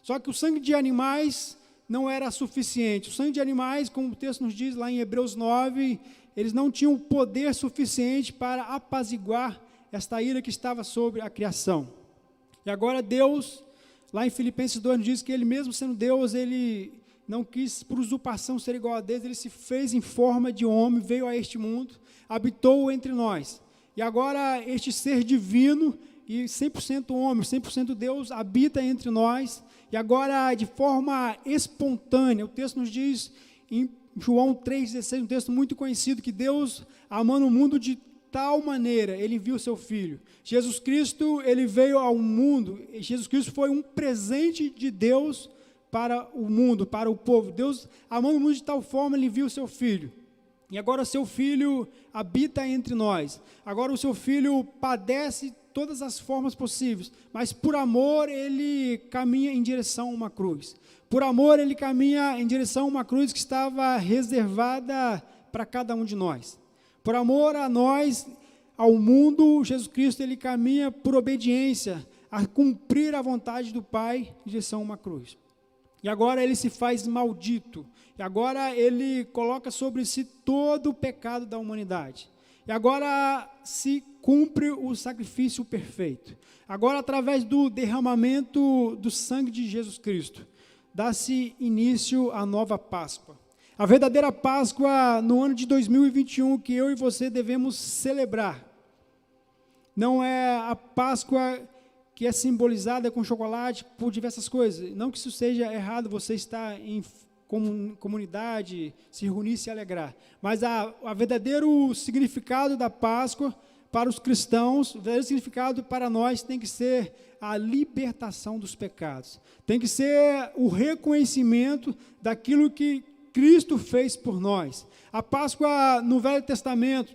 Só que o sangue de animais não era suficiente. O sangue de animais, como o texto nos diz lá em Hebreus 9, eles não tinham poder suficiente para apaziguar esta ira que estava sobre a criação. E agora Deus, lá em Filipenses 2, nos diz que ele mesmo sendo Deus, ele não quis por usurpação ser igual a Deus, ele se fez em forma de homem, veio a este mundo, habitou entre nós. E agora este ser divino e 100% homem, 100% Deus, habita entre nós. E agora, de forma espontânea, o texto nos diz em João 3,16, um texto muito conhecido, que Deus, amando o mundo de tal maneira, ele enviou o seu Filho. Jesus Cristo, ele veio ao mundo, Jesus Cristo foi um presente de Deus para o mundo, para o povo. Deus, amando o mundo de tal forma, ele enviou o seu Filho. E agora o seu Filho habita entre nós. Agora o seu Filho padece todas as formas possíveis, mas por amor ele caminha em direção a uma cruz. Por amor ele caminha em direção a uma cruz que estava reservada para cada um de nós. Por amor a nós, ao mundo, Jesus Cristo, ele caminha por obediência, a cumprir a vontade do Pai em direção a uma cruz. E agora ele se faz maldito. E agora ele coloca sobre si todo o pecado da humanidade. E agora se cumpre o sacrifício perfeito. Agora, através do derramamento do sangue de Jesus Cristo, dá-se início à nova Páscoa. A verdadeira Páscoa no ano de 2021 que eu e você devemos celebrar. Não é a Páscoa que é simbolizada com chocolate por diversas coisas. Não que isso seja errado, você está em comunidade, se reunir, se alegrar. Mas o verdadeiro significado da Páscoa para os cristãos, o verdadeiro significado para nós tem que ser a libertação dos pecados. Tem que ser o reconhecimento daquilo que Cristo fez por nós. A Páscoa no Velho Testamento,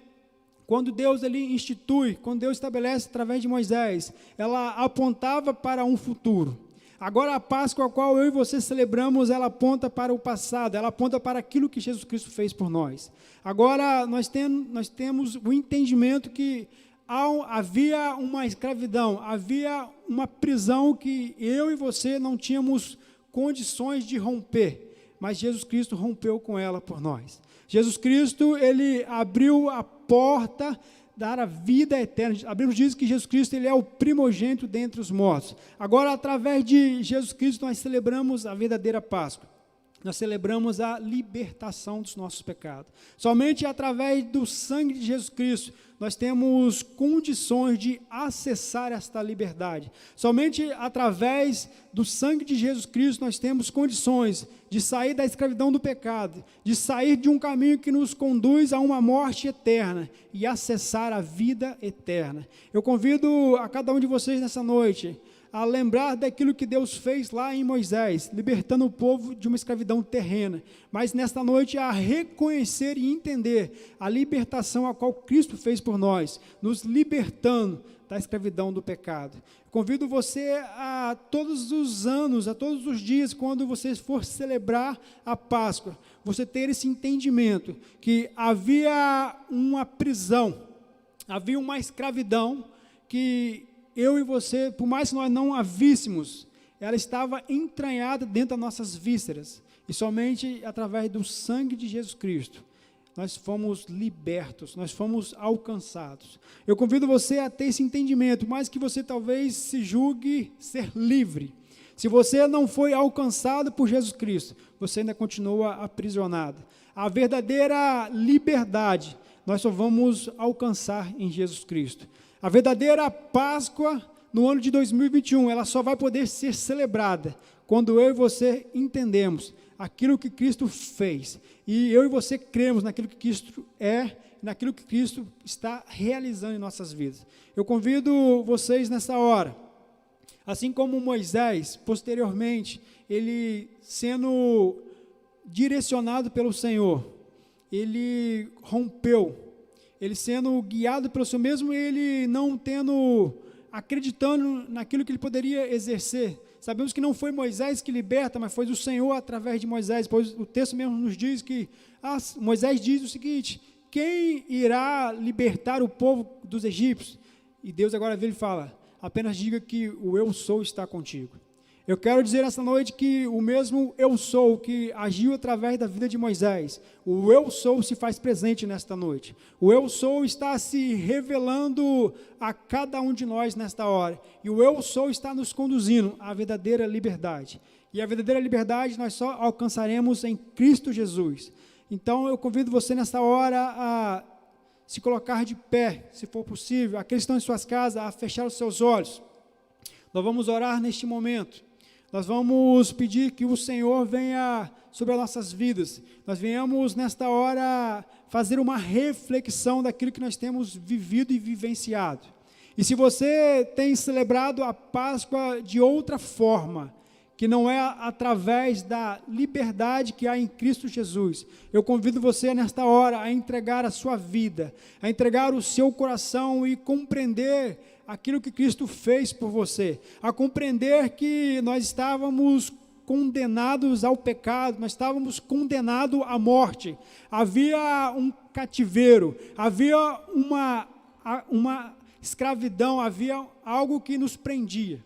quando Deus ele institui, quando Deus estabelece através de Moisés, ela apontava para um futuro. Agora a Páscoa a qual eu e você celebramos, ela aponta para o passado, ela aponta para aquilo que Jesus Cristo fez por nós. Agora nós temos o entendimento que havia uma escravidão, havia uma prisão que eu e você não tínhamos condições de romper, mas Jesus Cristo rompeu com ela por nós. Jesus Cristo, ele abriu a porta dar a vida eterna. A Bíblia diz que Jesus Cristo ele é o primogênito dentre os mortos. Agora, através de Jesus Cristo, nós celebramos a verdadeira Páscoa. Nós celebramos a libertação dos nossos pecados. Somente através do sangue de Jesus Cristo, nós temos condições de acessar esta liberdade. Somente através do sangue de Jesus Cristo, nós temos condições de sair da escravidão do pecado, de sair de um caminho que nos conduz a uma morte eterna e acessar a vida eterna. Eu convido a cada um de vocês nessa noite a lembrar daquilo que Deus fez lá em Moisés, libertando o povo de uma escravidão terrena, mas nesta noite a reconhecer e entender a libertação a qual Cristo fez por nós, nos libertando da escravidão do pecado. Convido você a todos os anos, a todos os dias, quando você for celebrar a Páscoa, você ter esse entendimento que havia uma prisão, havia uma escravidão que eu e você, por mais que nós não a víssemos, ela estava entranhada dentro das nossas vísceras, e somente através do sangue de Jesus Cristo nós fomos libertos, nós fomos alcançados. Eu convido você a ter esse entendimento, mas que você talvez se julgue ser livre. Se você não foi alcançado por Jesus Cristo, você ainda continua aprisionado. A verdadeira liberdade nós só vamos alcançar em Jesus Cristo. A verdadeira Páscoa no ano de 2021, ela só vai poder ser celebrada quando eu e você entendemos aquilo que Cristo fez, e eu e você cremos naquilo que Cristo é, naquilo que Cristo está realizando em nossas vidas. Eu convido vocês nessa hora, assim como Moisés, posteriormente, ele sendo direcionado pelo Senhor, ele rompeu, ele sendo guiado pelo Senhor, mesmo ele não acreditando naquilo que ele poderia exercer. Sabemos que não foi Moisés que liberta, mas foi o Senhor através de Moisés, pois o texto mesmo nos diz que Moisés diz o seguinte: quem irá libertar o povo dos egípcios? E Deus agora vem e fala: apenas diga que o eu sou está contigo. Eu quero dizer essa noite que o mesmo eu sou que agiu através da vida de Moisés, o eu sou se faz presente nesta noite. O eu sou está se revelando a cada um de nós nesta hora. E o eu sou está nos conduzindo à verdadeira liberdade. E a verdadeira liberdade nós só alcançaremos em Cristo Jesus. Então eu convido você nesta hora a se colocar de pé, se for possível. Aqueles que estão em suas casas, a fechar os seus olhos. Nós vamos orar neste momento. Nós vamos pedir que o Senhor venha sobre as nossas vidas. Nós venhamos nesta hora fazer uma reflexão daquilo que nós temos vivido e vivenciado. E se você tem celebrado a Páscoa de outra forma, que não é através da liberdade que há em Cristo Jesus, eu convido você nesta hora a entregar a sua vida, a entregar o seu coração e compreender aquilo que Cristo fez por você, a compreender que nós estávamos condenados ao pecado, nós estávamos condenados à morte, havia um cativeiro, havia uma escravidão, havia algo que nos prendia,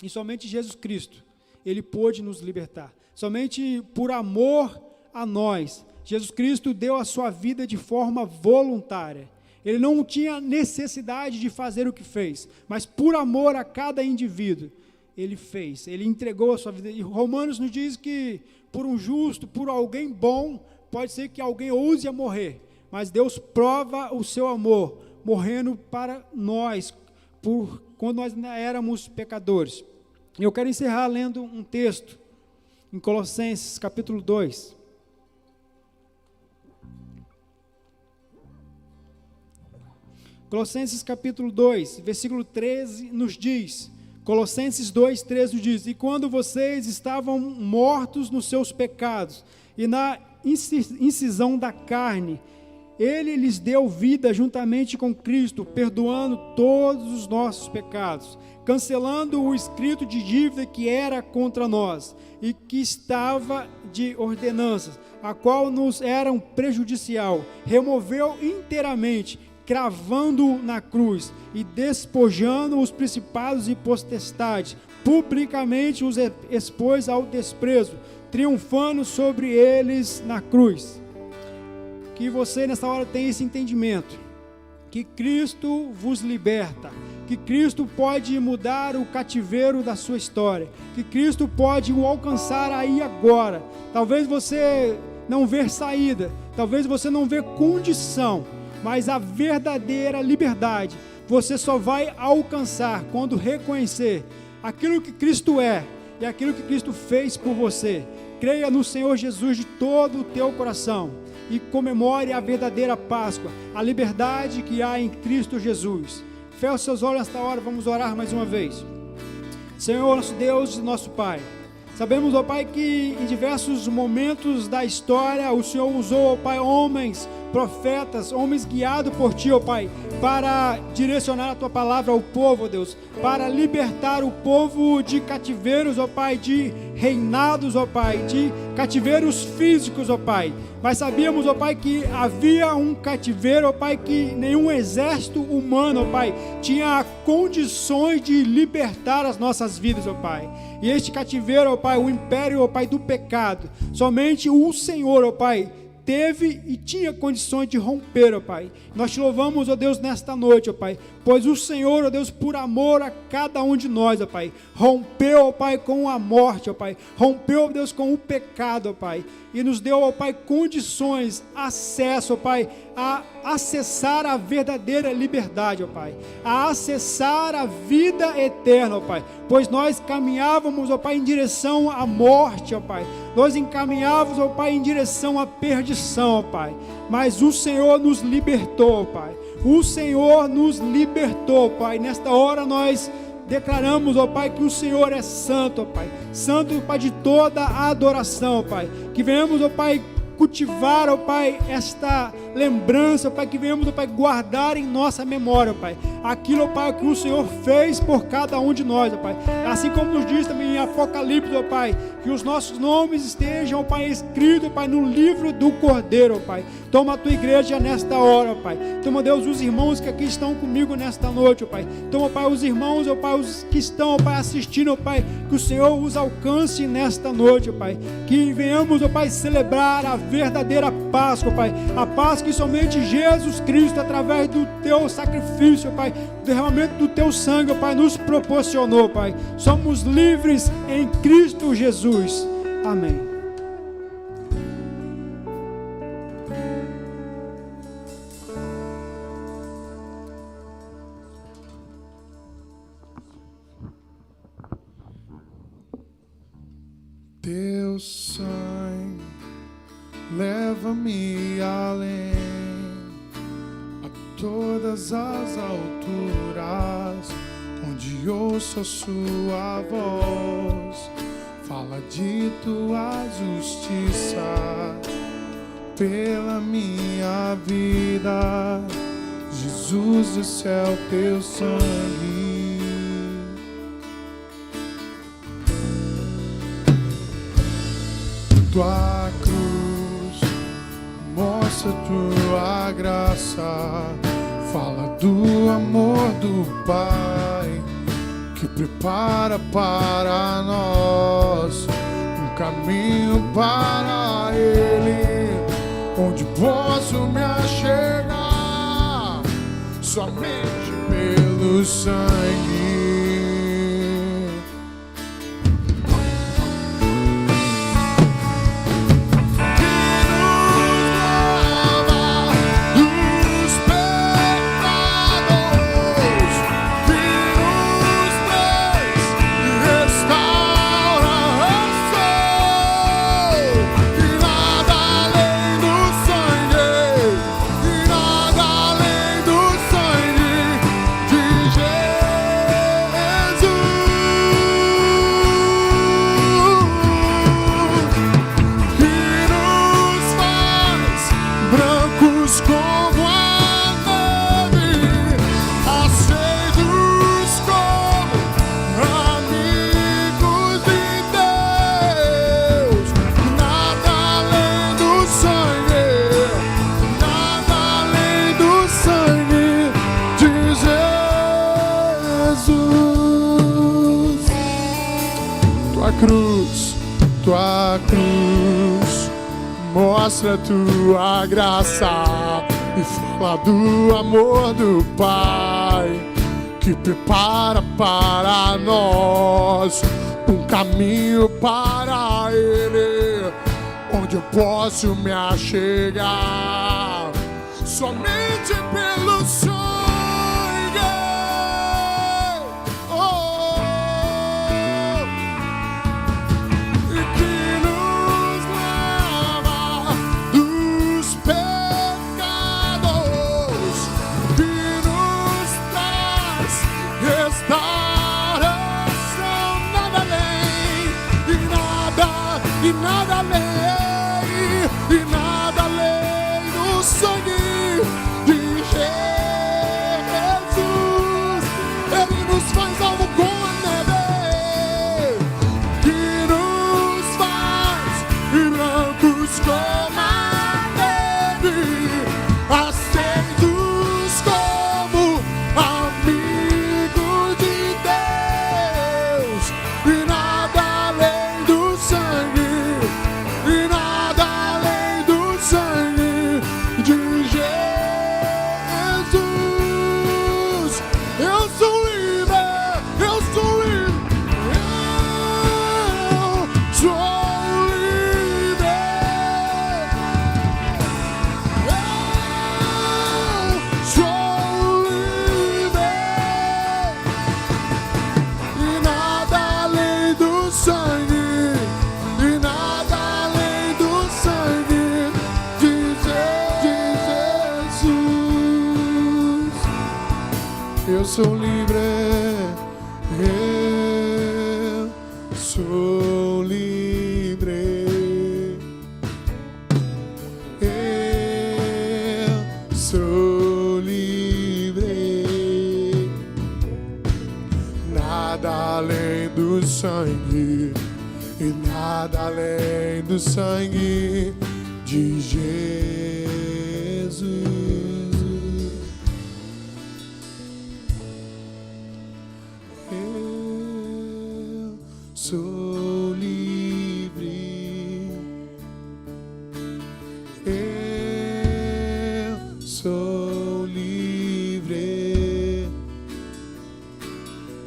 e somente Jesus Cristo, Ele pôde nos libertar, somente por amor a nós, Jesus Cristo deu a sua vida de forma voluntária. Ele não tinha necessidade de fazer o que fez, mas por amor a cada indivíduo, ele fez, ele entregou a sua vida. E Romanos nos diz que por um justo, por alguém bom, pode ser que alguém ouse a morrer, mas Deus prova o seu amor, morrendo para nós, quando nós ainda éramos pecadores. Eu quero encerrar lendo um texto, em Colossenses capítulo 2. Colossenses capítulo 2, versículo 13 nos diz, Colossenses 2, 13 nos diz: e quando vocês estavam mortos nos seus pecados e na incisão da carne, Ele lhes deu vida juntamente com Cristo, perdoando todos os nossos pecados, cancelando o escrito de dívida que era contra nós e que estava de ordenanças, a qual nos era um prejudicial, removeu inteiramente, cravando-o na cruz e despojando os principados e potestades, publicamente os expôs ao desprezo, triunfando sobre eles na cruz. Que você nessa hora tenha esse entendimento, que Cristo vos liberta, que Cristo pode mudar o cativeiro da sua história, que Cristo pode o alcançar aí agora. Talvez você não vê saída, talvez você não vê condição, mas a verdadeira liberdade você só vai alcançar quando reconhecer aquilo que Cristo é e aquilo que Cristo fez por você. Creia no Senhor Jesus de todo o teu coração e comemore a verdadeira Páscoa, a liberdade que há em Cristo Jesus. Feche seus olhos nesta hora, vamos orar mais uma vez. Senhor, nosso Deus e nosso Pai, sabemos, ó Pai, que em diversos momentos da história o Senhor usou, ó Pai, homens, profetas, homens guiados por Ti, ó Pai, para direcionar a Tua palavra ao povo, ó Deus, para libertar o povo de cativeiros, ó Pai, de reinados, ó Pai, de cativeiros físicos, ó Pai. Mas sabíamos, ó Pai, que havia um cativeiro, ó Pai, que nenhum exército humano, ó Pai, tinha condições de libertar as nossas vidas, ó Pai. E este cativeiro, ó Pai, o império, ó Pai, do pecado, somente o Senhor, ó Pai, teve e tinha condições de romper, ó Pai. Nós te louvamos, ó Deus, nesta noite, ó Pai, pois o Senhor, ó Deus, por amor a cada um de nós, ó Pai, rompeu, ó Pai, com a morte, ó Pai, rompeu, ó Deus, com o pecado, ó Pai, e nos deu, ó Pai, condições, acesso, ó Pai, a acessar a verdadeira liberdade, ó Pai, a acessar a vida eterna, ó Pai, pois nós caminhávamos, ó Pai, em direção à morte, ó Pai, nós encaminhávamos, ó Pai, em direção à perdição, ó Pai, mas o Senhor nos libertou, ó Pai, o Senhor nos libertou, Pai. Nesta hora nós declaramos, ó Pai, que o Senhor é santo, ó Pai, santo, Pai, de toda a adoração, ó Pai, que venhamos, ó Pai, cultivar, ó Pai, esta lembrança, ó Pai, que venhamos, ó Pai, guardar em nossa memória, ó Pai, aquilo, ó Pai, que o Senhor fez por cada um de nós, ó Pai, assim como nos diz também em Apocalipse, ó Pai, que os nossos nomes estejam, ó Pai, escritos, ó Pai, no livro do Cordeiro, ó Pai. Toma a tua igreja nesta hora, ó Pai. Toma, Deus, os irmãos que aqui estão comigo nesta noite, ó Pai. Toma, ó Pai, os irmãos, ó Pai, os que estão, ó Pai, assistindo, ó Pai, que o Senhor os alcance nesta noite, ó Pai. Que venhamos, ó Pai, celebrar a verdadeira Páscoa, ó Pai. A Páscoa que somente Jesus Cristo, através do teu sacrifício, ó Pai, do derramamento do teu sangue, ó Pai, nos proporcionou, Pai. Somos livres em Cristo Jesus. Amém. Teu sangue leva-me além, a todas as alturas, onde ouço a sua voz, fala de tua justiça pela minha vida. Jesus, esse é o teu sangue. Tua cruz mostra tua graça, fala do amor do Pai, que prepara para nós um caminho para Ele, onde posso me achegar somente pelo sangue. Tua cruz mostra tua graça e fala do amor do Pai, que prepara para nós um caminho para Ele, onde eu posso me achegar somente pelo sangue. e nada além do sangue, e nada além do sangue de Jesus. Eu sou livre, eu sou livre, eu sou livre, eu sou livre, e nada além do sangue, e nada além do sangue de Jesus. Eu sou livre, eu sou livre, eu sou livre, nada além do sangue, e nada além do sangue de Jesus. Eu sou livre, eu sou livre,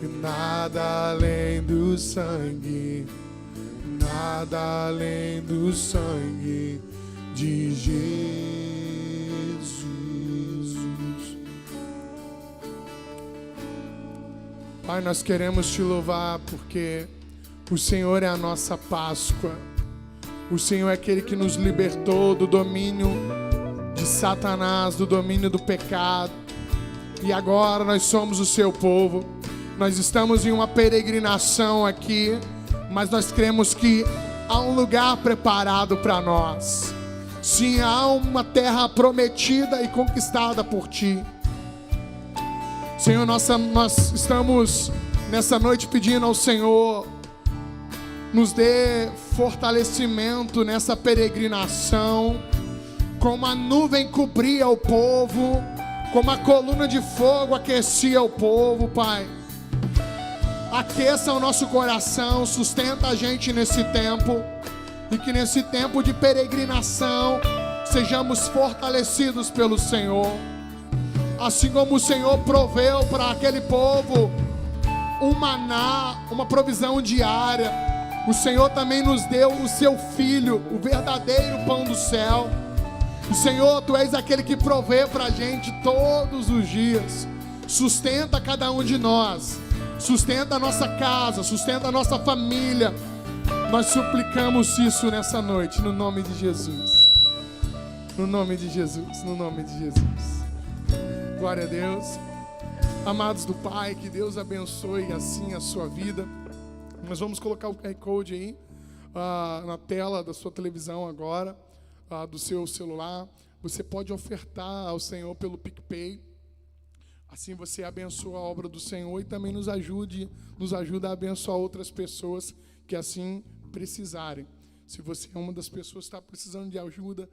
e nada além do sangue, nada além do sangue de Jesus. Pai, nós queremos te louvar porque o Senhor é a nossa Páscoa. O Senhor é aquele que nos libertou do domínio de Satanás, do domínio do pecado. E agora nós somos o seu povo. Nós estamos em uma peregrinação aqui, mas nós cremos que há um lugar preparado para nós. Sim, há uma terra prometida e conquistada por ti. Senhor, nós estamos nessa noite pedindo ao Senhor, nos dê fortalecimento nessa peregrinação, como a nuvem cobria o povo, como a coluna de fogo aquecia o povo, Pai. Aqueça o nosso coração, sustenta a gente nesse tempo, e que nesse tempo de peregrinação sejamos fortalecidos pelo Senhor. Assim como o Senhor proveu para aquele povo um maná, uma provisão diária, o Senhor também nos deu o seu Filho, o verdadeiro pão do céu. O Senhor, Tu és aquele que provê para a gente todos os dias. Sustenta cada um de nós, sustenta a nossa casa, sustenta a nossa família. Nós suplicamos isso nessa noite, no nome de Jesus. No nome de Jesus, no nome de Jesus. Glória a Deus. Amados do Pai, que Deus abençoe assim a sua vida. Nós vamos colocar o QR Code aí na tela da sua televisão agora, do seu celular. Você pode ofertar ao Senhor pelo PicPay. Assim você abençoa a obra do Senhor e também nos ajuda a abençoar outras pessoas que assim precisarem. Se você é uma das pessoas que está precisando de ajuda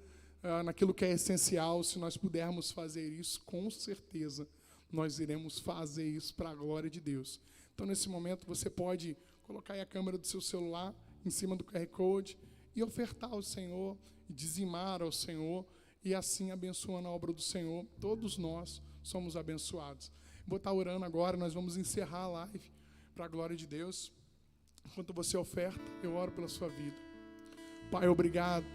naquilo que é essencial, se nós pudermos fazer isso, com certeza nós iremos fazer isso para a glória de Deus. Então, nesse momento, você pode colocar aí a câmera do seu celular em cima do QR Code e ofertar ao Senhor, e dizimar ao Senhor, e assim abençoando a obra do Senhor. Todos nós somos abençoados. Vou estar orando agora, nós vamos encerrar a live para a glória de Deus. Enquanto você oferta, eu oro pela sua vida. Pai, obrigado.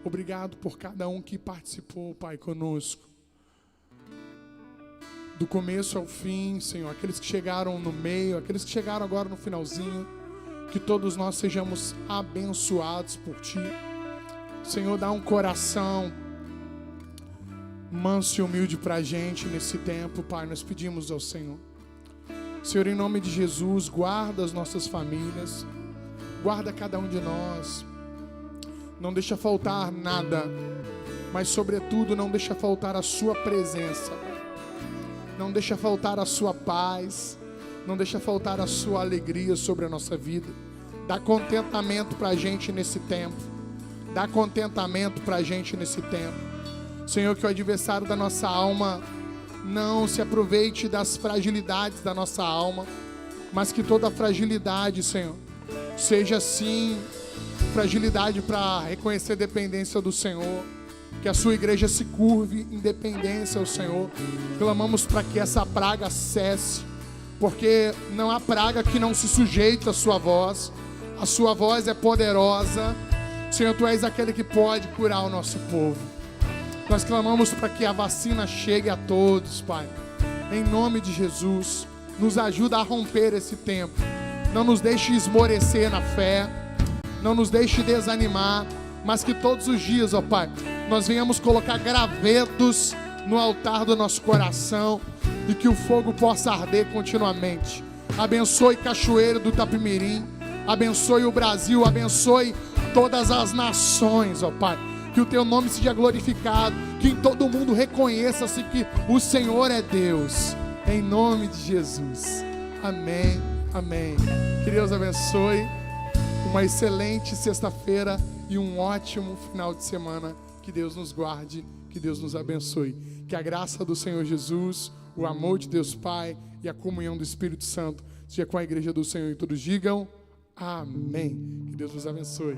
Obrigado por cada um que participou, Pai, conosco. Do começo ao fim, Senhor. Aqueles que chegaram no meio, aqueles que chegaram agora no finalzinho. Que todos nós sejamos abençoados por Ti. Senhor, dá um coração manso e humilde para a gente nesse tempo, Pai. Nós pedimos ao Senhor. Senhor, em nome de Jesus, guarda as nossas famílias. Guarda cada um de nós. Não deixa faltar nada, mas sobretudo não deixa faltar a sua presença. Não deixa faltar a sua paz. Não deixa faltar a sua alegria sobre a nossa vida. Dá contentamento para a gente nesse tempo. Dá contentamento para a gente nesse tempo. Senhor, que o adversário da nossa alma não se aproveite das fragilidades da nossa alma, mas que toda fragilidade, Senhor, seja sim fragilidade para reconhecer a dependência do Senhor, que a sua igreja se curve em dependência ao Senhor. Clamamos para que essa praga cesse, porque não há praga que não se sujeite à sua voz. A sua voz é poderosa. Senhor, tu és aquele que pode curar o nosso povo. Nós clamamos para que a vacina chegue a todos, Pai, em nome de Jesus. Nos ajuda a romper esse tempo. Não nos deixe esmorecer na fé, não nos deixe desanimar, mas que todos os dias, ó Pai, nós venhamos colocar gravetos no altar do nosso coração e que o fogo possa arder continuamente. Abençoe Cachoeiro do Itapemirim, abençoe o Brasil, abençoe todas as nações, ó Pai. Que o teu nome seja glorificado, que em todo mundo reconheça-se que o Senhor é Deus, em nome de Jesus. Amém, amém. Que Deus abençoe, uma excelente sexta-feira e um ótimo final de semana. Que Deus nos guarde, que Deus nos abençoe. Que a graça do Senhor Jesus, o amor de Deus Pai e a comunhão do Espírito Santo seja com a igreja do Senhor, e todos digam amém. Que Deus nos abençoe.